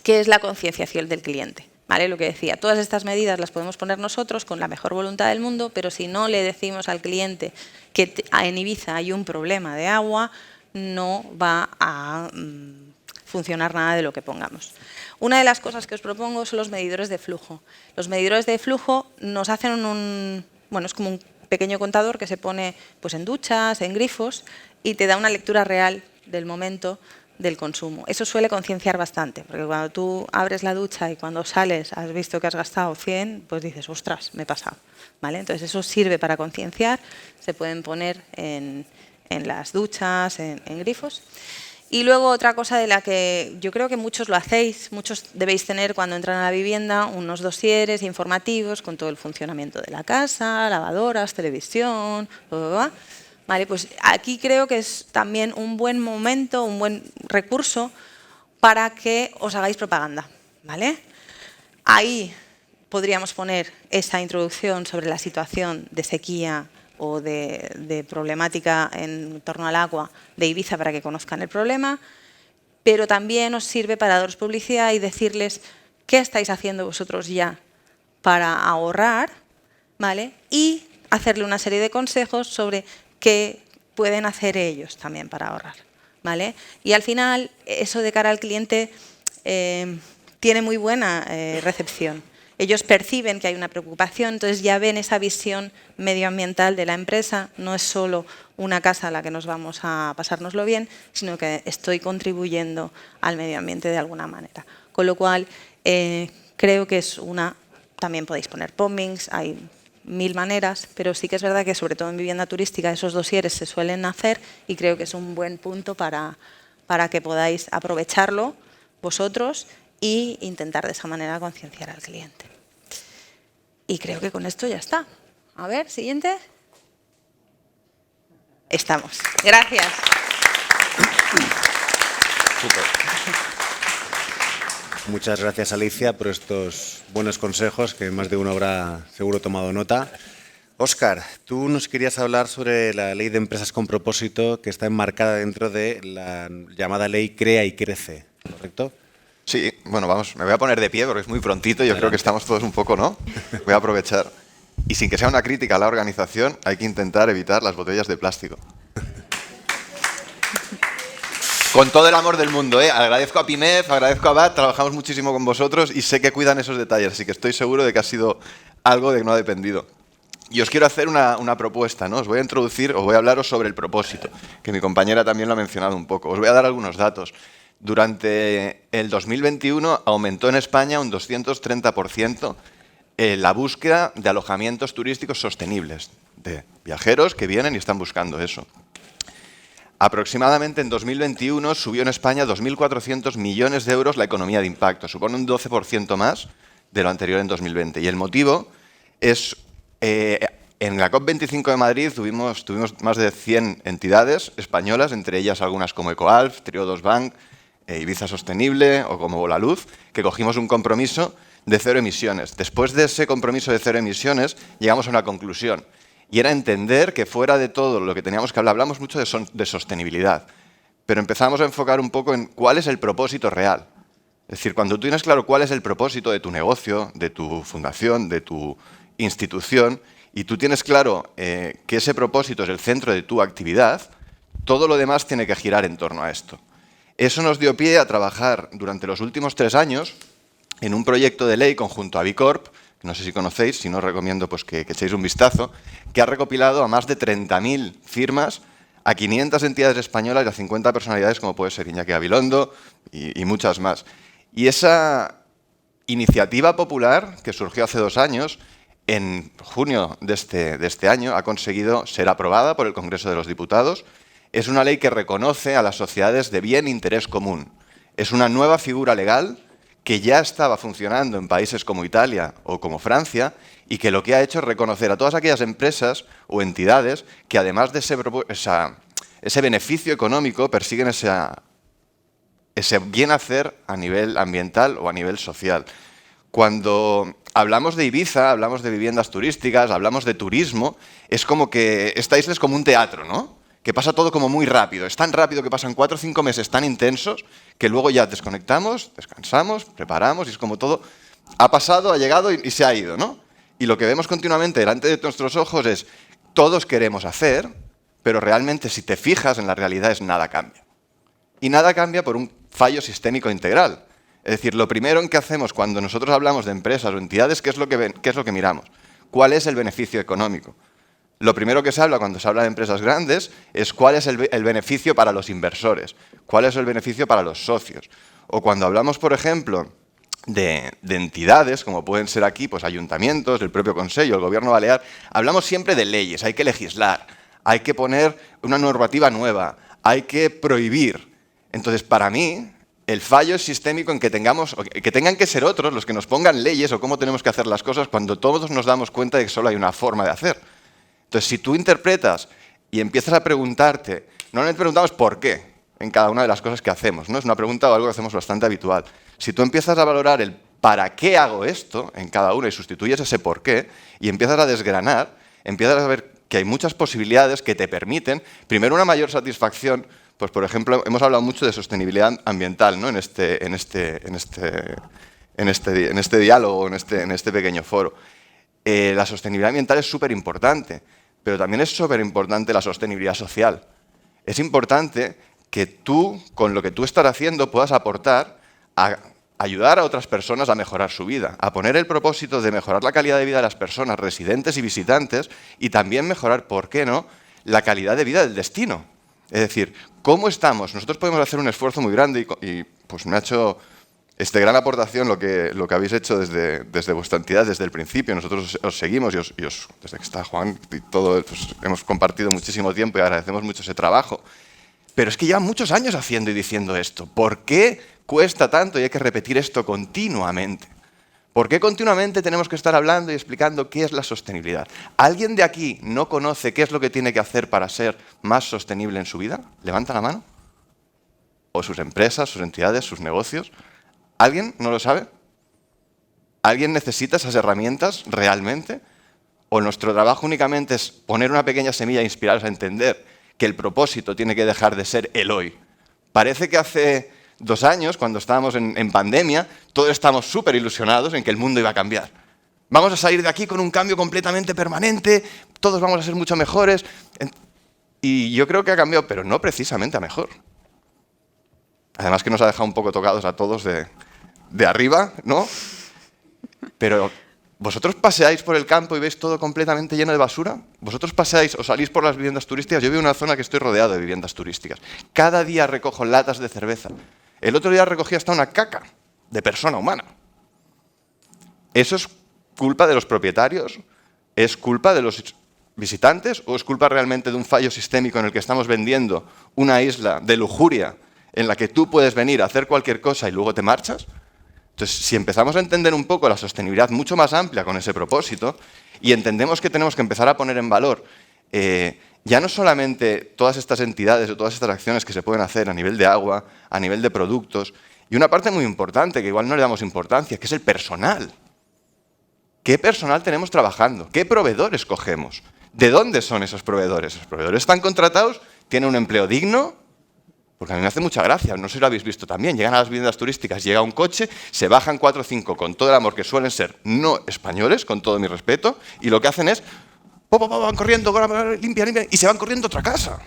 Speaker 3: que es la concienciación del cliente. ¿Vale? Lo que decía, todas estas medidas las podemos poner nosotros con la mejor voluntad del mundo, pero si no le decimos al cliente que en Ibiza hay un problema de agua, no va a funcionar nada de lo que pongamos. Una de las cosas que os propongo son los medidores de flujo. Los medidores de flujo nos hacen bueno, es como un pequeño contador que se pone pues, en duchas, en grifos, y te da una lectura real del momento del consumo. Eso suele concienciar bastante, porque cuando tú abres la ducha y cuando sales has visto que has gastado 100, pues dices, ostras, me he pasado, ¿vale? Entonces eso sirve para concienciar, se pueden poner en las duchas, en grifos. Y luego otra cosa de la que yo creo que muchos lo hacéis, muchos debéis tener cuando entran a la vivienda unos dosieres informativos con todo el funcionamiento de la casa, lavadoras, televisión, Vale, pues aquí creo que es también un buen momento, un buen recurso para que os hagáis propaganda, ¿vale? Ahí podríamos poner esa introducción sobre la situación de sequía o de problemática en torno al agua de Ibiza para que conozcan el problema, pero también os sirve para daros publicidad y decirles qué estáis haciendo vosotros ya para ahorrar, ¿vale? Y hacerle una serie de consejos sobre qué pueden hacer ellos también para ahorrar, ¿vale? Y al final, eso de cara al cliente tiene muy buena recepción. Ellos perciben que hay una preocupación, entonces ya ven esa visión medioambiental de la empresa. No es solo una casa a la que nos vamos a pasárnoslo bien, sino que estoy contribuyendo al medio ambiente de alguna manera. Con lo cual, creo que es también podéis poner pommings, hay 1000 maneras, pero sí que es verdad que sobre todo en vivienda turística esos dosieres se suelen hacer y creo que es un buen punto para que podáis aprovecharlo vosotros e intentar de esa manera concienciar al cliente. Y creo que con esto ya está. A ver, siguiente. Estamos. Gracias.
Speaker 1: Súper. Muchas gracias, Alicia, por estos buenos consejos, que más de uno habrá seguro tomado nota. Óscar, tú nos querías hablar sobre la Ley de Empresas con Propósito, que está enmarcada dentro de la llamada Ley Crea y Crece, ¿correcto?
Speaker 4: Sí, bueno, vamos, me voy a poner de pie porque es muy prontito, yo creo que estamos todos un poco, ¿no? Voy a aprovechar. Y sin que sea una crítica a la organización, hay que intentar evitar las botellas de plástico. Con todo el amor del mundo, ¿eh? Agradezco a PIMEF, agradezco a ABAT, trabajamos muchísimo con vosotros y sé que cuidan esos detalles, así que estoy seguro de que ha sido algo de que no ha dependido. Y os quiero hacer una propuesta, ¿no? Os voy a introducir, os voy a hablaros sobre el propósito, que mi compañera también lo ha mencionado un poco. Os voy a dar algunos datos. Durante el 2021 aumentó en España un 230% la búsqueda de alojamientos turísticos sostenibles, de viajeros que vienen y están buscando eso. Aproximadamente en 2021 subió en España 2.400 millones de euros la economía de impacto, supone un 12% más de lo anterior en 2020. Y el motivo es, en la COP25 de Madrid tuvimos más de 100 entidades españolas, entre ellas algunas como Ecoalf, Triodos Bank, Ibiza Sostenible o como Volaluz, que cogimos un compromiso de cero emisiones. Después de ese compromiso de cero emisiones llegamos a una conclusión. Y era entender que fuera de todo lo que teníamos que hablar, hablamos mucho de sostenibilidad, pero empezamos a enfocar un poco en cuál es el propósito real. Es decir, cuando tú tienes claro cuál es el propósito de tu negocio, de tu fundación, de tu institución, y tú tienes claro que ese propósito es el centro de tu actividad, todo lo demás tiene que girar en torno a esto. Eso nos dio pie a trabajar durante los últimos 3 años en un proyecto de ley conjunto a Bicorp, no sé si conocéis, si no os recomiendo pues que echéis un vistazo, que ha recopilado a más de 30.000 firmas, a 500 entidades españolas y a 50 personalidades como puede ser Iñaki Gabilondo y muchas más. Y esa iniciativa popular que surgió hace 2 años, en junio de este año, ha conseguido ser aprobada por el Congreso de los Diputados. Es una ley que reconoce a las sociedades de bien e interés común. Es una nueva figura legal que ya estaba funcionando en países como Italia o como Francia y que lo que ha hecho es reconocer a todas aquellas empresas o entidades que además de ese beneficio económico persiguen ese bien hacer a nivel ambiental o a nivel social. Cuando hablamos de Ibiza, hablamos de viviendas turísticas, hablamos de turismo, es como que esta isla es como un teatro, ¿no? Que pasa todo como muy rápido. Es tan rápido que pasan 4 o 5 meses tan intensos que luego ya desconectamos, descansamos, preparamos y es como todo ha pasado, ha llegado y se ha ido, ¿no? Y lo que vemos continuamente delante de nuestros ojos es todos queremos hacer, pero realmente si te fijas en la realidad es nada cambia. Y nada cambia por un fallo sistémico integral. Es decir, lo primero en que hacemos cuando nosotros hablamos de empresas o entidades, ¿qué es lo que miramos? ¿Cuál es el beneficio económico? Lo primero que se habla cuando se habla de empresas grandes es cuál es el beneficio para los inversores, cuál es el beneficio para los socios. O cuando hablamos, por ejemplo, de entidades, como pueden ser aquí pues ayuntamientos, el propio Consejo, el Gobierno Balear, hablamos siempre de leyes, hay que legislar, hay que poner una normativa nueva, hay que prohibir. Entonces, para mí, el fallo es sistémico en que tengan que ser otros los que nos pongan leyes o cómo tenemos que hacer las cosas cuando todos nos damos cuenta de que solo hay una forma de hacer. Entonces, si tú interpretas y empiezas a preguntarte, normalmente preguntamos por qué en cada una de las cosas que hacemos, ¿no? Es una pregunta o algo que hacemos bastante habitual. Si tú empiezas a valorar el para qué hago esto en cada una y sustituyes ese por qué y empiezas a desgranar, empiezas a ver que hay muchas posibilidades que te permiten, primero, una mayor satisfacción. Pues, por ejemplo, hemos hablado mucho de sostenibilidad ambiental, ¿no? en este diálogo, en este pequeño foro. La sostenibilidad ambiental es súper importante, pero también es súper importante la sostenibilidad social. Es importante que tú, con lo que tú estás haciendo, puedas aportar a ayudar a otras personas a mejorar su vida, a poner el propósito de mejorar la calidad de vida de las personas, residentes y visitantes, y también mejorar, ¿por qué no?, la calidad de vida del destino. Es decir, ¿cómo estamos? Nosotros podemos hacer un esfuerzo muy grande y pues me ha hecho gran aportación lo que habéis hecho desde vuestra entidad, desde el principio. Nosotros os seguimos y desde que está Juan y todo, pues, hemos compartido muchísimo tiempo y agradecemos mucho ese trabajo. Pero es que llevan muchos años haciendo y diciendo esto. ¿Por qué cuesta tanto y hay que repetir esto continuamente? ¿Por qué continuamente tenemos que estar hablando y explicando qué es la sostenibilidad? ¿Alguien de aquí no conoce qué es lo que tiene que hacer para ser más sostenible en su vida? ¿Levanta la mano? ¿O sus empresas, sus entidades, sus negocios? ¿Alguien no lo sabe? ¿Alguien necesita esas herramientas realmente? ¿O nuestro trabajo únicamente es poner una pequeña semilla e inspiraros a entender que el propósito tiene que dejar de ser el hoy? Parece que hace 2 años, cuando estábamos en pandemia, todos estábamos súper ilusionados en que el mundo iba a cambiar. Vamos a salir de aquí con un cambio completamente permanente, todos vamos a ser mucho mejores. Y yo creo que ha cambiado, pero no precisamente a mejor. Además que nos ha dejado un poco tocados a todos de arriba, ¿no? Pero ¿vosotros paseáis por el campo y veis todo completamente lleno de basura? ¿Vosotros paseáis o salís por las viviendas turísticas? Yo vivo en una zona que estoy rodeado de viviendas turísticas. Cada día recojo latas de cerveza. El otro día recogí hasta una caca de persona humana. ¿Eso es culpa de los propietarios? ¿Es culpa de los visitantes? ¿O es culpa realmente de un fallo sistémico en el que estamos vendiendo una isla de lujuria en la que tú puedes venir a hacer cualquier cosa y luego te marchas? Entonces, si empezamos a entender un poco la sostenibilidad mucho más amplia con ese propósito y entendemos que tenemos que empezar a poner en valor ya no solamente todas estas entidades o todas estas acciones que se pueden hacer a nivel de agua, a nivel de productos, y una parte muy importante que igual no le damos importancia, que es el personal. ¿Qué personal tenemos trabajando? ¿Qué proveedores cogemos? ¿De dónde son esos proveedores? ¿Los proveedores están contratados? ¿Tienen un empleo digno? Porque a mí me hace mucha gracia, no sé si lo habéis visto también, llegan a las viviendas turísticas, llega un coche, se bajan 4 o 5 con todo el amor que suelen ser no españoles, con todo mi respeto, y lo que hacen es, van corriendo, limpia, y se van corriendo a otra casa.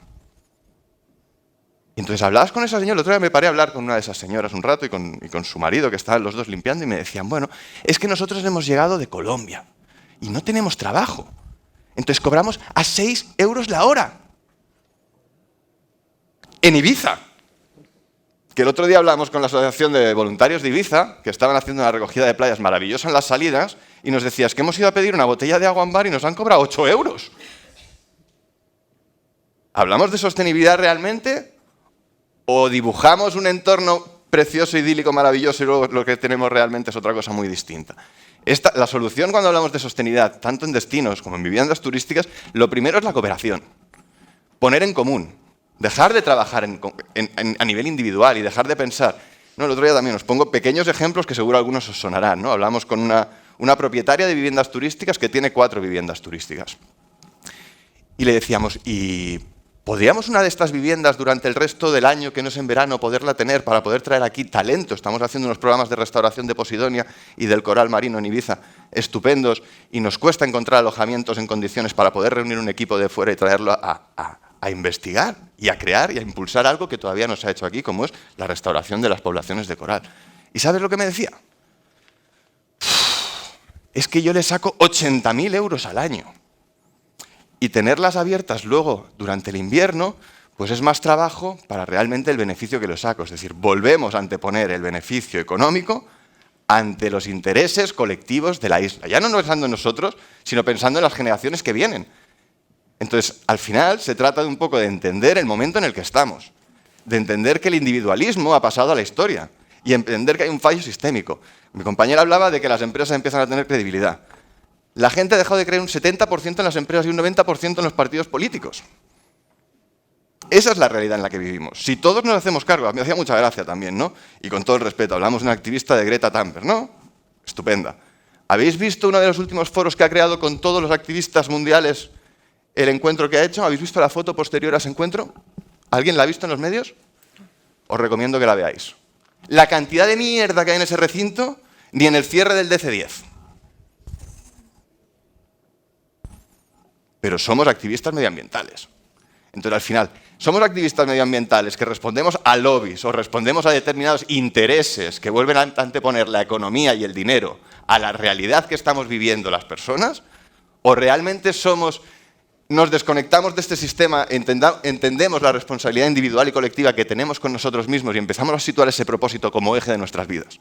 Speaker 4: Y entonces hablabas con esa señora, el otro día me paré a hablar con una de esas señoras un rato y con su marido, que estaban los dos limpiando, y me decían, bueno, es que nosotros hemos llegado de Colombia y no tenemos trabajo. Entonces cobramos a 6 euros la hora. En Ibiza, que el otro día hablamos con la Asociación de Voluntarios de Ibiza, que estaban haciendo una recogida de playas maravillosa en las salidas, y nos decías que hemos ido a pedir una botella de agua en bar y nos han cobrado 8 euros. ¿Hablamos de sostenibilidad realmente? ¿O dibujamos un entorno precioso, idílico, maravilloso y luego lo que tenemos realmente es otra cosa muy distinta? La solución cuando hablamos de sostenibilidad, tanto en destinos como en viviendas turísticas, lo primero es la cooperación. Poner en común. Dejar de trabajar a nivel individual y dejar de pensar. No, el otro día también os pongo pequeños ejemplos que seguro algunos os sonarán, ¿no? Hablamos con una propietaria de viviendas turísticas que tiene 4 viviendas turísticas. Y le decíamos, ¿y podríamos una de estas viviendas durante el resto del año, que no es en verano, poderla tener para poder traer aquí talento? Estamos haciendo unos programas de restauración de Posidonia y del coral marino en Ibiza estupendos y nos cuesta encontrar alojamientos en condiciones para poder reunir un equipo de fuera y traerlo a investigar y a crear y a impulsar algo que todavía no se ha hecho aquí, como es la restauración de las poblaciones de coral. ¿Y sabes lo que me decía? Es que yo le saco 80.000 euros al año. Y tenerlas abiertas luego, durante el invierno, pues es más trabajo para realmente el beneficio que lo saco. Es decir, volvemos a anteponer el beneficio económico ante los intereses colectivos de la isla. Ya no pensando en nosotros, sino pensando en las generaciones que vienen. Entonces, al final, se trata de un poco de entender el momento en el que estamos, de entender que el individualismo ha pasado a la historia y entender que hay un fallo sistémico. Mi compañera hablaba de que las empresas empiezan a tener credibilidad. La gente ha dejado de creer un 70% en las empresas y un 90% en los partidos políticos. Esa es la realidad en la que vivimos. Si todos nos hacemos cargo, me hacía mucha gracia también, ¿no? Y con todo el respeto, hablamos de una activista de Greta Thunberg, ¿no? Estupenda. ¿Habéis visto uno de los últimos foros que ha creado con todos los activistas mundiales el encuentro que ha hecho? ¿Habéis visto la foto posterior a ese encuentro? ¿Alguien la ha visto en los medios? Os recomiendo que la veáis. La cantidad de mierda que hay en ese recinto, ni en el cierre del DC-10. Pero somos activistas medioambientales. Entonces, al final, somos activistas medioambientales que respondemos a lobbies o respondemos a determinados intereses que vuelven a anteponer la economía y el dinero a la realidad que estamos viviendo las personas, o realmente nos desconectamos de este sistema, entendemos la responsabilidad individual y colectiva que tenemos con nosotros mismos y empezamos a situar ese propósito como eje de nuestras vidas.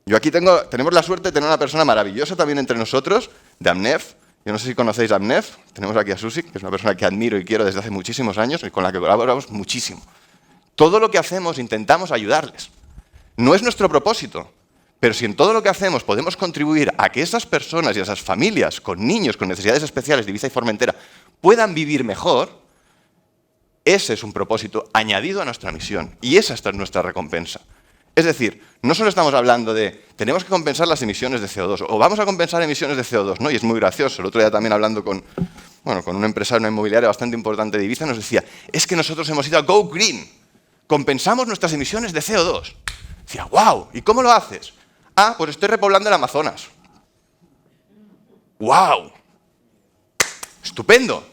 Speaker 4: Yo aquí tenemos la suerte de tener una persona maravillosa también entre nosotros, de AMNEF. Yo no sé si conocéis a AMNEF, tenemos aquí a Susi, que es una persona que admiro y quiero desde hace muchísimos años y con la que colaboramos muchísimo. Todo lo que hacemos intentamos ayudarles. No es nuestro propósito, pero si en todo lo que hacemos podemos contribuir a que esas personas y esas familias con niños con necesidades especiales de Ibiza y Formentera puedan vivir mejor, ese es un propósito añadido a nuestra misión y esa es nuestra recompensa. Es decir, no solo estamos hablando de tenemos que compensar las emisiones de CO2 o vamos a compensar emisiones de CO2, ¿no? Y es muy gracioso. El otro día también hablando con un empresario, una inmobiliaria bastante importante de Ibiza, nos decía, es que nosotros hemos ido a Go Green, compensamos nuestras emisiones de CO2. Decía, wow, ¿y cómo lo haces? Ah, pues estoy repoblando el Amazonas. ¡Wow! ¡Estupendo!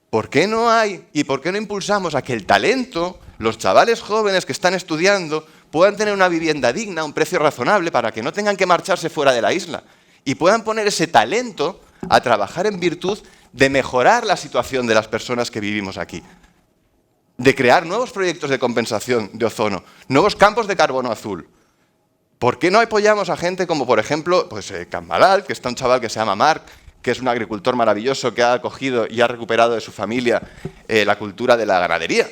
Speaker 4: ¿Por qué no hay y por qué no impulsamos a que el talento, los chavales jóvenes que están estudiando, puedan tener una vivienda digna a un precio razonable para que no tengan que marcharse fuera de la isla y puedan poner ese talento a trabajar en virtud de mejorar la situación de las personas que vivimos aquí? De crear nuevos proyectos de compensación de ozono, nuevos campos de carbono azul. ¿Por qué no apoyamos a gente como, por ejemplo, Cambalal, que está un chaval que se llama Marc, que es un agricultor maravilloso que ha acogido y ha recuperado de su familia la cultura de la ganadería?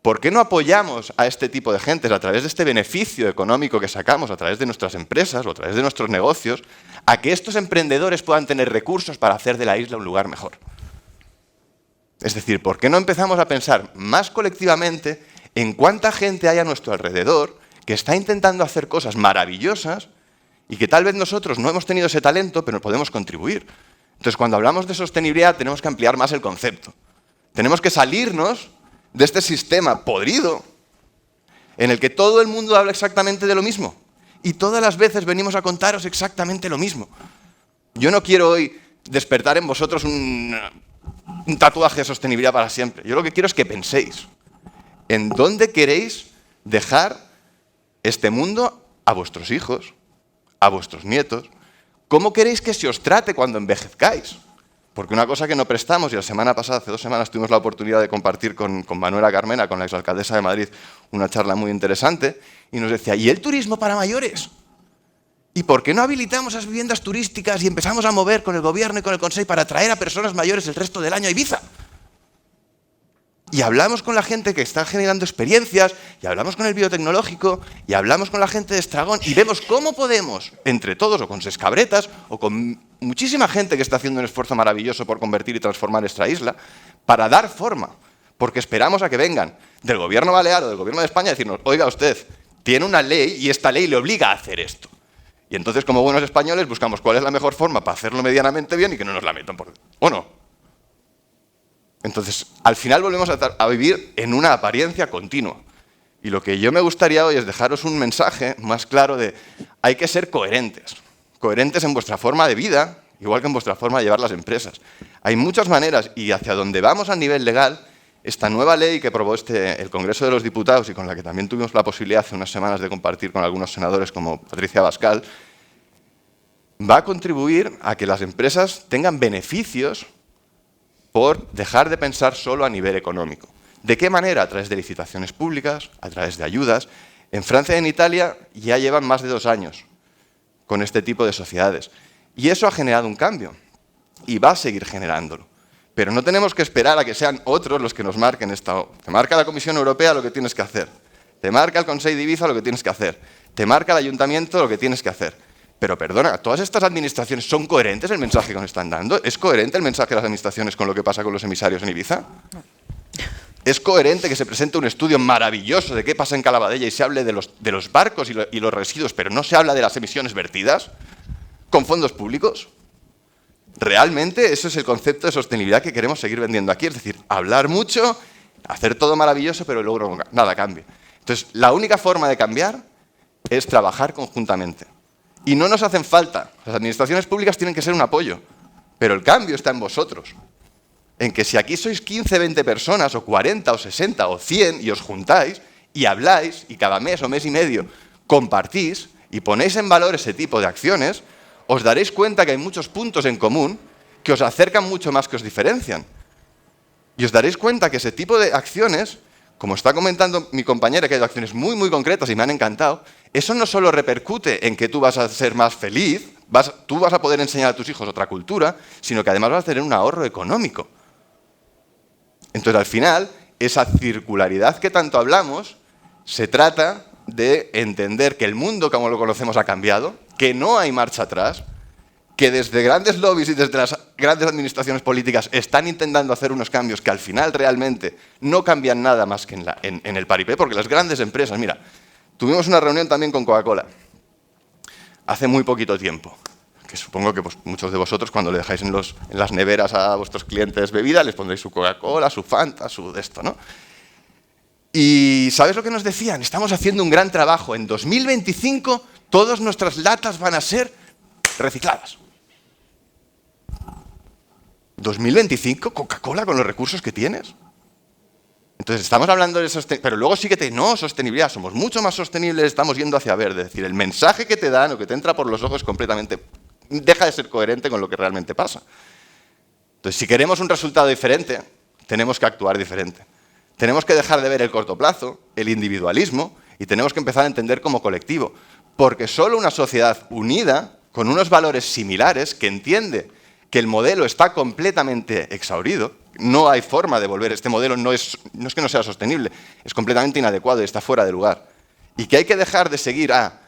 Speaker 4: ¿Por qué no apoyamos a este tipo de gentes a través de este beneficio económico que sacamos a través de nuestras empresas o a través de nuestros negocios, a que estos emprendedores puedan tener recursos para hacer de la isla un lugar mejor? Es decir, ¿por qué no empezamos a pensar más colectivamente en cuánta gente hay a nuestro alrededor que está intentando hacer cosas maravillosas y que tal vez nosotros no hemos tenido ese talento, pero podemos contribuir? Entonces, cuando hablamos de sostenibilidad, tenemos que ampliar más el concepto. Tenemos que salirnos de este sistema podrido en el que todo el mundo habla exactamente de lo mismo y todas las veces venimos a contaros exactamente lo mismo. Yo no quiero hoy despertar en vosotros un tatuaje de sostenibilidad para siempre. Yo lo que quiero es que penséis en dónde queréis dejar este mundo a vuestros hijos, a vuestros nietos. ¿Cómo queréis que se os trate cuando envejezcáis? Porque una cosa que no prestamos, y la semana pasada, hace 2 semanas, tuvimos la oportunidad de compartir con Manuela Carmena, con la exalcaldesa de Madrid, una charla muy interesante, y nos decía, ¿y el turismo para mayores? ¿Y por qué no habilitamos esas viviendas turísticas y empezamos a mover con el gobierno y con el Consejo para atraer a personas mayores el resto del año a Ibiza? Y hablamos con la gente que está generando experiencias, y hablamos con el biotecnológico, y hablamos con la gente de Estragón, y vemos cómo podemos, entre todos, o con Sescabretas, o con muchísima gente que está haciendo un esfuerzo maravilloso por convertir y transformar nuestra isla, para dar forma. Porque esperamos a que vengan del gobierno balear o del gobierno de España a decirnos, oiga usted, tiene una ley y esta ley le obliga a hacer esto. Y entonces, como buenos españoles, buscamos cuál es la mejor forma para hacerlo medianamente bien y que no nos la metan por... ¿O no? Entonces, al final volvemos a vivir en una apariencia continua. Y lo que yo me gustaría hoy es dejaros un mensaje más claro de hay que ser coherentes. Coherentes en vuestra forma de vida, igual que en vuestra forma de llevar las empresas. Hay muchas maneras y hacia donde vamos a nivel legal, esta nueva ley que aprobó el Congreso de los Diputados y con la que también tuvimos la posibilidad hace unas semanas de compartir con algunos senadores como Patricia Abascal, va a contribuir a que las empresas tengan beneficios por dejar de pensar solo a nivel económico. ¿De qué manera? A través de licitaciones públicas, a través de ayudas. En Francia y en Italia ya llevan más de 2 años con este tipo de sociedades. Y eso ha generado un cambio y va a seguir generándolo. Pero no tenemos que esperar a que sean otros los que nos marquen esto. Te marca la Comisión Europea lo que tienes que hacer. Te marca el Consejo de Ibiza lo que tienes que hacer. Te marca el Ayuntamiento lo que tienes que hacer. Pero perdona, ¿todas estas administraciones son coherentes el mensaje que nos están dando? ¿Es coherente el mensaje de las administraciones con lo que pasa con los emisarios en Ibiza? ¿Es coherente que se presente un estudio maravilloso de qué pasa en Calabadella y se hable de los barcos y los residuos, pero no se habla de las emisiones vertidas con fondos públicos? Realmente eso es el concepto de sostenibilidad que queremos seguir vendiendo aquí. Es decir, hablar mucho, hacer todo maravilloso, pero luego nada cambia. Entonces, la única forma de cambiar es trabajar conjuntamente. Y no nos hacen falta. Las administraciones públicas tienen que ser un apoyo. Pero el cambio está en vosotros. En que si aquí sois 15, 20 personas, o 40, o 60, o 100, y os juntáis, y habláis, y cada mes o mes y medio compartís, y ponéis en valor ese tipo de acciones, os daréis cuenta que hay muchos puntos en común que os acercan mucho más que os diferencian. Y os daréis cuenta que ese tipo de acciones, como está comentando mi compañera, que hay acciones muy, muy concretas y me han encantado, eso no solo repercute en que tú vas a ser más feliz, tú vas a poder enseñar a tus hijos otra cultura, sino que además vas a tener un ahorro económico. Entonces, al final, esa circularidad que tanto hablamos, se trata de entender que el mundo como lo conocemos ha cambiado, que no hay marcha atrás, que desde grandes lobbies y desde las grandes administraciones políticas están intentando hacer unos cambios que al final realmente no cambian nada más que en el paripé, porque las grandes empresas, mira, tuvimos una reunión también con Coca-Cola, hace muy poquito tiempo, que supongo que pues, muchos de vosotros cuando le dejáis en las neveras a vuestros clientes bebida, les pondréis su Coca-Cola, su Fanta, su de esto, ¿no? Y ¿sabes lo que nos decían? Estamos haciendo un gran trabajo. En 2025 todas nuestras latas van a ser recicladas. 2025, Coca-Cola con los recursos que tienes. Entonces estamos hablando de sostenibilidad, pero luego sí que no, sostenibilidad, somos mucho más sostenibles, estamos yendo hacia verde. Es decir, el mensaje que te dan o que te entra por los ojos es completamente, deja de ser coherente con lo que realmente pasa. Entonces, si queremos un resultado diferente, tenemos que actuar diferente. Tenemos que dejar de ver el corto plazo, el individualismo, y tenemos que empezar a entender como colectivo. Porque solo una sociedad unida, con unos valores similares, que entiende que el modelo está completamente exhaurido, no hay forma de volver, este modelo no es que no sea sostenible, es completamente inadecuado y está fuera de lugar. Y que hay que dejar de seguir a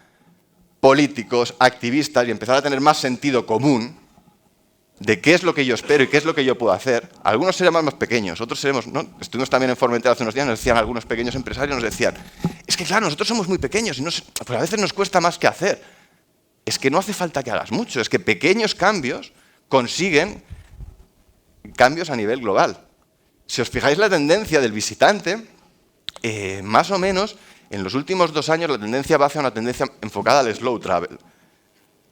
Speaker 4: políticos, activistas y empezar a tener más sentido común de qué es lo que yo espero y qué es lo que yo puedo hacer. Algunos seremos más pequeños, otros seremos... ¿no? Estuvimos también en Formentera hace unos días, nos decían algunos pequeños empresarios, nos decían, es que claro, nosotros somos muy pequeños y pues a veces nos cuesta más que hacer. Es que no hace falta que hagas mucho, es que pequeños cambios consiguen cambios a nivel global. Si os fijáis la tendencia del visitante, más o menos, en los últimos 2 años la tendencia va hacia una tendencia enfocada al slow travel.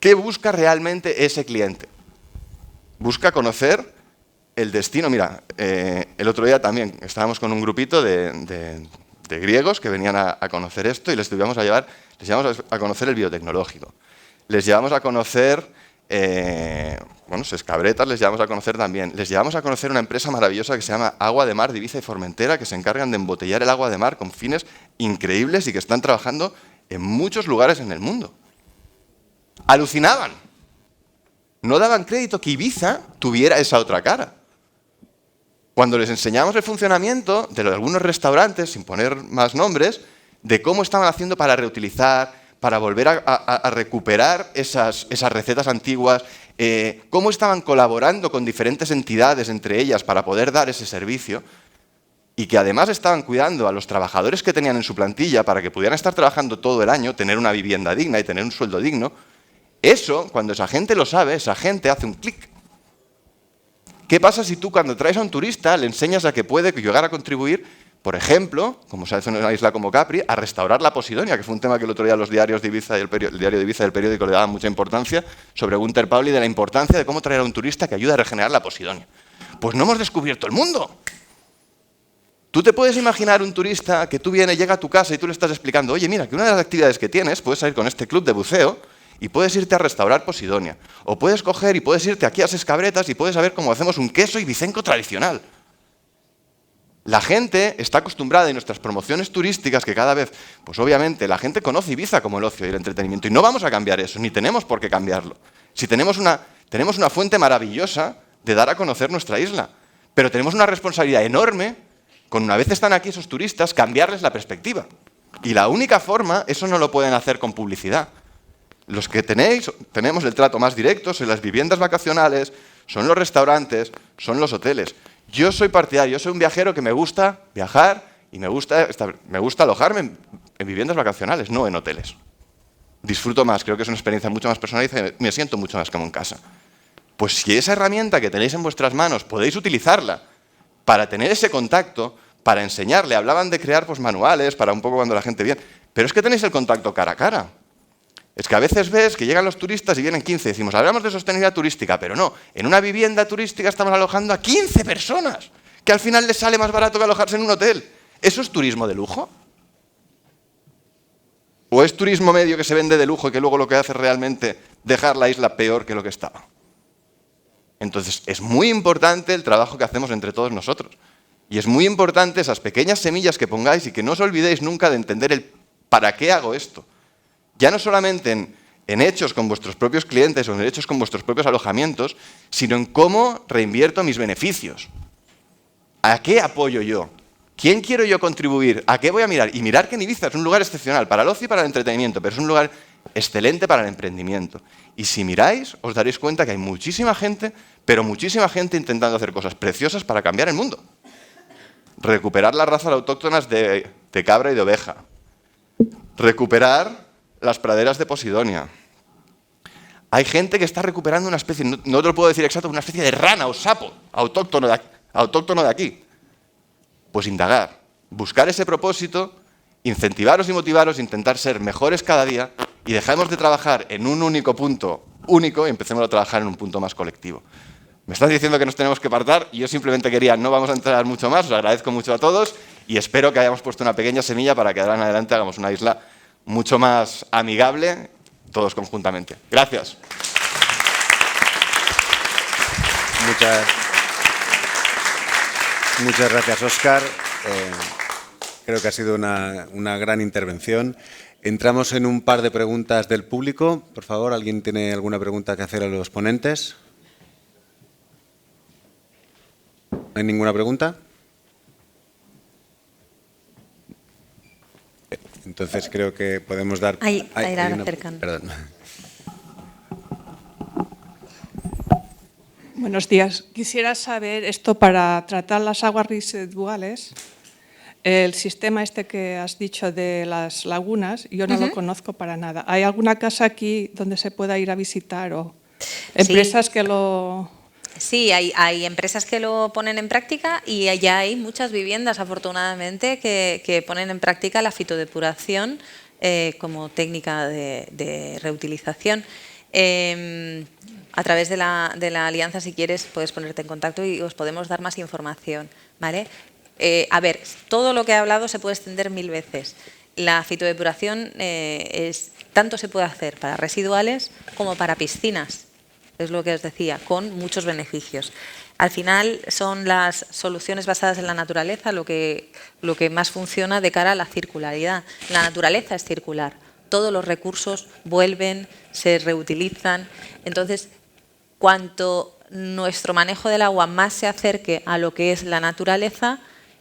Speaker 4: ¿Qué busca realmente ese cliente? Busca conocer el destino. Mira, el otro día también estábamos con un grupito de griegos que venían a conocer esto y les llevamos a conocer el biotecnológico. Les llevamos a conocer, Sescabretas les llevamos a conocer también. Les llevamos a conocer una empresa maravillosa que se llama Agua de Mar de Ibiza y Formentera, que se encargan de embotellar el agua de mar con fines increíbles y que están trabajando en muchos lugares en el mundo. Alucinaban. No daban crédito que Ibiza tuviera esa otra cara. Cuando les enseñamos el funcionamiento de algunos restaurantes, sin poner más nombres, de cómo estaban haciendo para reutilizar, para volver a recuperar esas recetas antiguas, cómo estaban colaborando con diferentes entidades entre ellas para poder dar ese servicio, y que además estaban cuidando a los trabajadores que tenían en su plantilla para que pudieran estar trabajando todo el año, tener una vivienda digna y tener un sueldo digno. Eso, cuando esa gente lo sabe, esa gente hace un clic. ¿Qué pasa si tú cuando traes a un turista le enseñas a que puede llegar a contribuir, por ejemplo, como se hace en una isla como Capri, a restaurar la Posidonia, que fue un tema que el otro día los diarios de Ibiza y el diario de Ibiza y el periódico le daban mucha importancia, sobre Gunter Pauli, de la importancia de cómo traer a un turista que ayude a regenerar la Posidonia? Pues no hemos descubierto el mundo. Tú te puedes imaginar un turista que tú vienes, llega a tu casa y tú le estás explicando, oye, mira, que una de las actividades que tienes, puedes salir con este club de buceo y puedes irte a restaurar Posidonia. O puedes coger y puedes irte aquí a Sescabretas y puedes saber cómo hacemos un queso ibicenco tradicional. La gente está acostumbrada en nuestras promociones turísticas que cada vez, pues obviamente, la gente conoce Ibiza como el ocio y el entretenimiento y no vamos a cambiar eso, ni tenemos por qué cambiarlo. Si tenemos una fuente maravillosa de dar a conocer nuestra isla, pero tenemos una responsabilidad enorme con una vez están aquí esos turistas, cambiarles la perspectiva. Y la única forma, eso no lo pueden hacer con publicidad. Los que tenemos el trato más directo son las viviendas vacacionales, son los restaurantes, son los hoteles. Yo soy partidario, yo soy un viajero que me gusta viajar y me gusta alojarme en viviendas vacacionales, no en hoteles. Disfruto más, creo que es una experiencia mucho más personalizada y me siento mucho más como en casa. Pues si esa herramienta que tenéis en vuestras manos podéis utilizarla para tener ese contacto, para enseñarle, hablaban de crear pues, manuales para un poco cuando la gente viene, pero es que tenéis el contacto cara a cara. Es que a veces ves que llegan los turistas y vienen 15, decimos, hablamos de sostenibilidad turística, pero no, en una vivienda turística estamos alojando a 15 personas, que al final les sale más barato que alojarse en un hotel. ¿Eso es turismo de lujo? ¿O es turismo medio que se vende de lujo y que luego lo que hace es realmente dejar la isla peor que lo que estaba? Entonces, es muy importante el trabajo que hacemos entre todos nosotros. Y es muy importante esas pequeñas semillas que pongáis y que no os olvidéis nunca de entender el para qué hago esto. Ya no solamente en hechos con vuestros propios clientes o en hechos con vuestros propios alojamientos, sino en cómo reinvierto mis beneficios. ¿A qué apoyo yo? ¿Quién quiero yo contribuir? ¿A qué voy a mirar? Y mirar que en Ibiza es un lugar excepcional para el ocio y para el entretenimiento, pero es un lugar excelente para el emprendimiento. Y si miráis, os daréis cuenta que hay muchísima gente, pero muchísima gente intentando hacer cosas preciosas para cambiar el mundo. Recuperar las razas autóctonas de cabra y de oveja. recuperar las praderas de Posidonia. Hay gente que está recuperando una especie, no te lo puedo decir exacto, una especie de rana o sapo autóctono de aquí. Pues indagar, buscar ese propósito, incentivaros y motivaros, intentar ser mejores cada día y dejemos de trabajar en un único punto único y empecemos a trabajar en un punto más colectivo. Me estás diciendo que nos tenemos que apartar y yo simplemente quería, no vamos a entrar mucho más, os agradezco mucho a todos y espero que hayamos puesto una pequeña semilla para que de ahora en adelante hagamos una isla mucho más amigable, todos conjuntamente. Gracias.
Speaker 1: Muchas gracias, Óscar. Creo que ha sido una gran intervención. Entramos en un par de preguntas del público. Por favor, ¿alguien tiene alguna pregunta que hacer a los ponentes? ¿No hay ninguna pregunta? Entonces creo que podemos dar...
Speaker 3: Ahí la acercan.
Speaker 1: Perdón.
Speaker 5: Buenos días. Quisiera saber esto para tratar las aguas residuales. El sistema este que has dicho de las lagunas, yo no lo conozco para nada. ¿Hay alguna casa aquí donde se pueda ir a visitar o empresas que lo...?
Speaker 3: Sí, hay empresas que lo ponen en práctica y ya hay muchas viviendas, afortunadamente, que ponen en práctica la fitodepuración como técnica de reutilización. A través de la alianza, si quieres, puedes ponerte en contacto y os podemos dar más información, ¿vale? A ver, todo lo que he hablado se puede extender 1000 veces. La fitodepuración tanto se puede hacer para residuales como para piscinas, es lo que os decía, con muchos beneficios. Al final son las soluciones basadas en la naturaleza lo que más funciona de cara a la circularidad. La naturaleza es circular, todos los recursos vuelven, se reutilizan. Entonces, cuanto nuestro manejo del agua más se acerque a lo que es la naturaleza,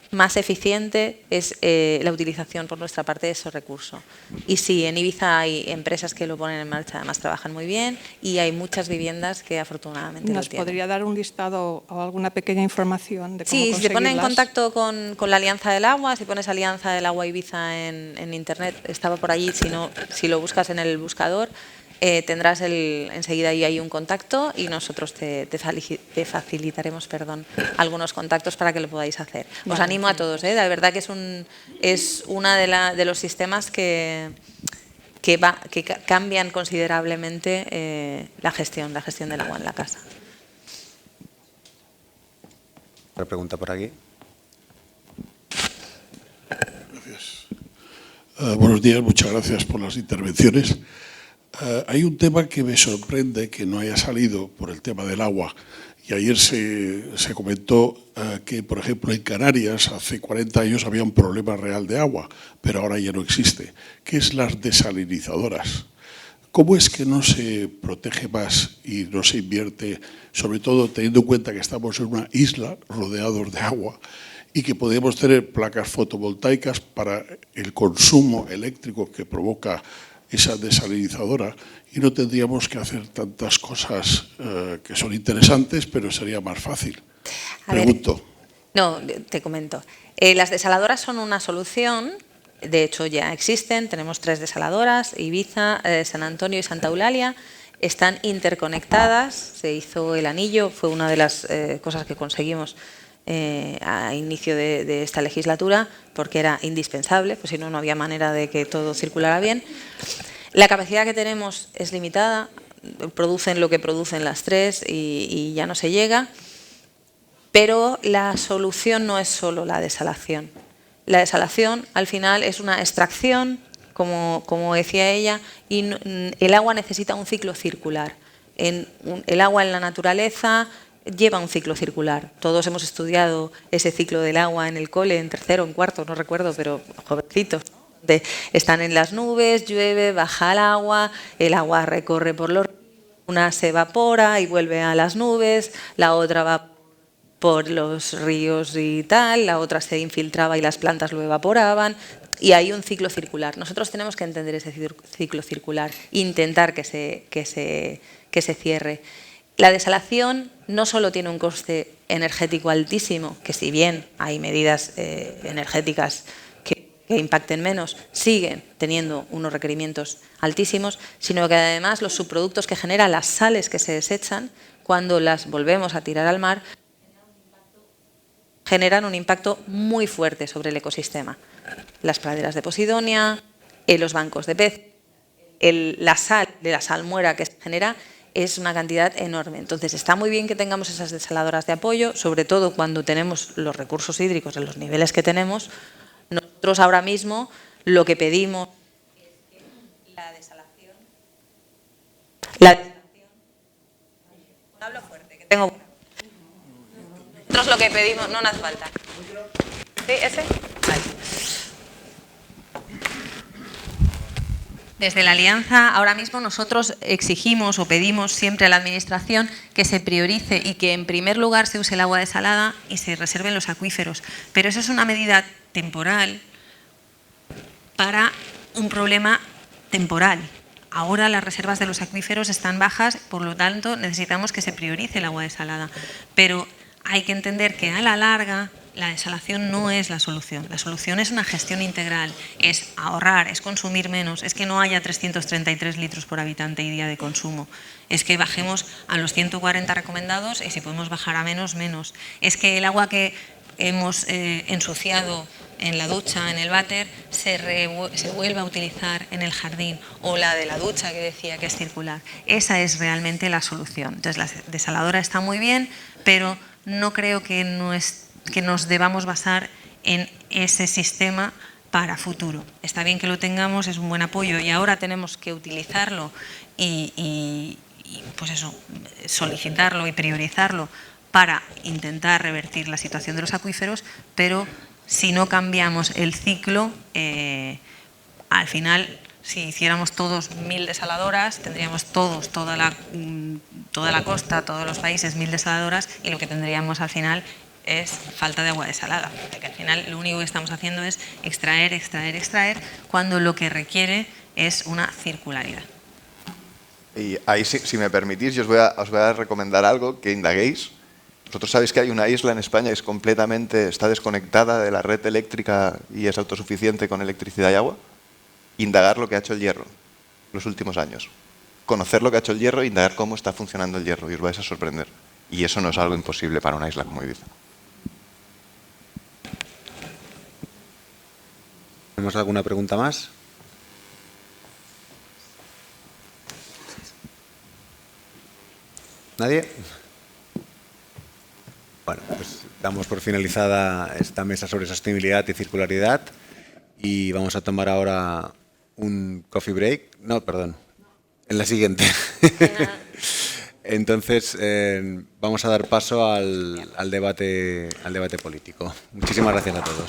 Speaker 3: más eficiente es la utilización por nuestra parte de esos recursos. Y sí, en Ibiza hay empresas que lo ponen en marcha, además trabajan muy bien y hay muchas viviendas que afortunadamente lo
Speaker 5: ¿Nos
Speaker 3: tienen.
Speaker 5: podría dar un listado o alguna pequeña información de cómo
Speaker 3: Sí, si te pones en
Speaker 5: conseguirlas?
Speaker 3: contacto con la Alianza del Agua, si pones Alianza del Agua Ibiza en internet, estaba por allí, si lo buscas en el buscador, tendrás enseguida ahí hay un contacto y nosotros te facilitaremos algunos contactos para que lo podáis hacer. Os animo a todos, de verdad que es uno de los sistemas que cambian considerablemente la gestión del agua en la casa.
Speaker 1: Otra pregunta por aquí.
Speaker 6: Gracias. Buenos días, muchas gracias por las intervenciones. Hay un tema que me sorprende que no haya salido por el tema del agua. Y ayer se comentó que, por ejemplo, en Canarias hace 40 años había un problema real de agua, pero ahora ya no existe, que es las desalinizadoras. ¿Cómo es que no se protege más y no se invierte, sobre todo teniendo en cuenta que estamos en una isla rodeados de agua y que podemos tener placas fotovoltaicas para el consumo eléctrico que provoca esa desalinizadora y no tendríamos que hacer tantas cosas que son interesantes, pero sería más fácil? Pregunto.
Speaker 3: No, te comento. Las desaladoras son una solución, de hecho ya existen, tenemos 3 desaladoras, Ibiza, San Antonio y Santa Eulalia, están interconectadas, se hizo el anillo, fue una de las cosas que conseguimos a inicio de esta legislatura, porque era indispensable, pues si no, no había manera de que todo circulara bien. La capacidad que tenemos es limitada, producen lo que producen las 3 y ya no se llega, pero la solución no es solo la desalación. La desalación al final es una extracción, como decía ella, y el agua necesita un ciclo circular. El agua en la naturaleza lleva un ciclo circular. Todos hemos estudiado ese ciclo del agua en el cole, en tercero, en cuarto, no recuerdo, pero jovencitos. Están en las nubes, llueve, baja el agua recorre por los ríos, una se evapora y vuelve a las nubes, la otra va por los ríos y tal, la otra se infiltraba y las plantas lo evaporaban, y hay un ciclo circular. Nosotros tenemos que entender ese ciclo circular, intentar que se cierre. La desalación no solo tiene un coste energético altísimo, que si bien hay medidas energéticas que que impacten menos, siguen teniendo unos requerimientos altísimos, sino que además los subproductos que generan las sales que se desechan, cuando las volvemos a tirar al mar, generan un impacto muy fuerte sobre el ecosistema. Las praderas de Posidonia, los bancos de pez, la sal de la salmuera que se genera es una cantidad enorme. Entonces, está muy bien que tengamos esas desaladoras de apoyo, sobre todo cuando tenemos los recursos hídricos en los niveles que tenemos. Nosotros ahora mismo lo que pedimos es que la desalación... Hablo fuerte, que tengo... Nosotros lo que pedimos... No hace falta. ¿Sí? ¿Ese? Vale. Desde la Alianza, ahora mismo nosotros exigimos o pedimos siempre a la Administración que se priorice y que en primer lugar se use el agua desalada y se reserven los acuíferos. Pero eso es una medida temporal para un problema temporal. Ahora las reservas de los acuíferos están bajas, por lo tanto necesitamos que se priorice el agua desalada. Pero hay que entender que a la larga la desalación no es la solución. La solución es una gestión integral, es ahorrar, es consumir menos, es que no haya 333 litros por habitante y día de consumo, es que bajemos a los 140 recomendados y si podemos bajar a menos, menos. Es que el agua que hemos ensuciado en la ducha, en el váter, se vuelva a utilizar en el jardín, o la de la ducha que decía que es circular. Esa es realmente la solución. Entonces la desaladora está muy bien, pero no creo que nos debamos basar en ese sistema para futuro. Está bien que lo tengamos, es un buen apoyo y ahora tenemos que utilizarlo y pues eso, solicitarlo y priorizarlo para intentar revertir la situación de los acuíferos, pero si no cambiamos el ciclo, al final, si hiciéramos todos 1000 desaladoras, tendríamos toda la costa, todos los países 1000 desaladoras y lo que tendríamos al final es falta de agua desalada, porque al final lo único que estamos haciendo es extraer, extraer, extraer, cuando lo que requiere es una circularidad.
Speaker 4: Y ahí, si me permitís, yo os voy a recomendar algo que indaguéis. Vosotros sabéis que hay una isla en España que está desconectada de la red eléctrica y es autosuficiente con electricidad y agua. Indagar lo que ha hecho el hierro los últimos años. Conocer lo que ha hecho el hierro e indagar cómo está funcionando el hierro y os vais a sorprender. Y eso no es algo imposible para una isla como Ibiza.
Speaker 1: ¿Tenemos alguna pregunta más? ¿Nadie? Bueno, pues damos por finalizada esta mesa sobre sostenibilidad y circularidad y vamos a tomar ahora un coffee break. No, perdón, en la siguiente. Entonces, vamos a dar paso al debate político. Muchísimas gracias a todos.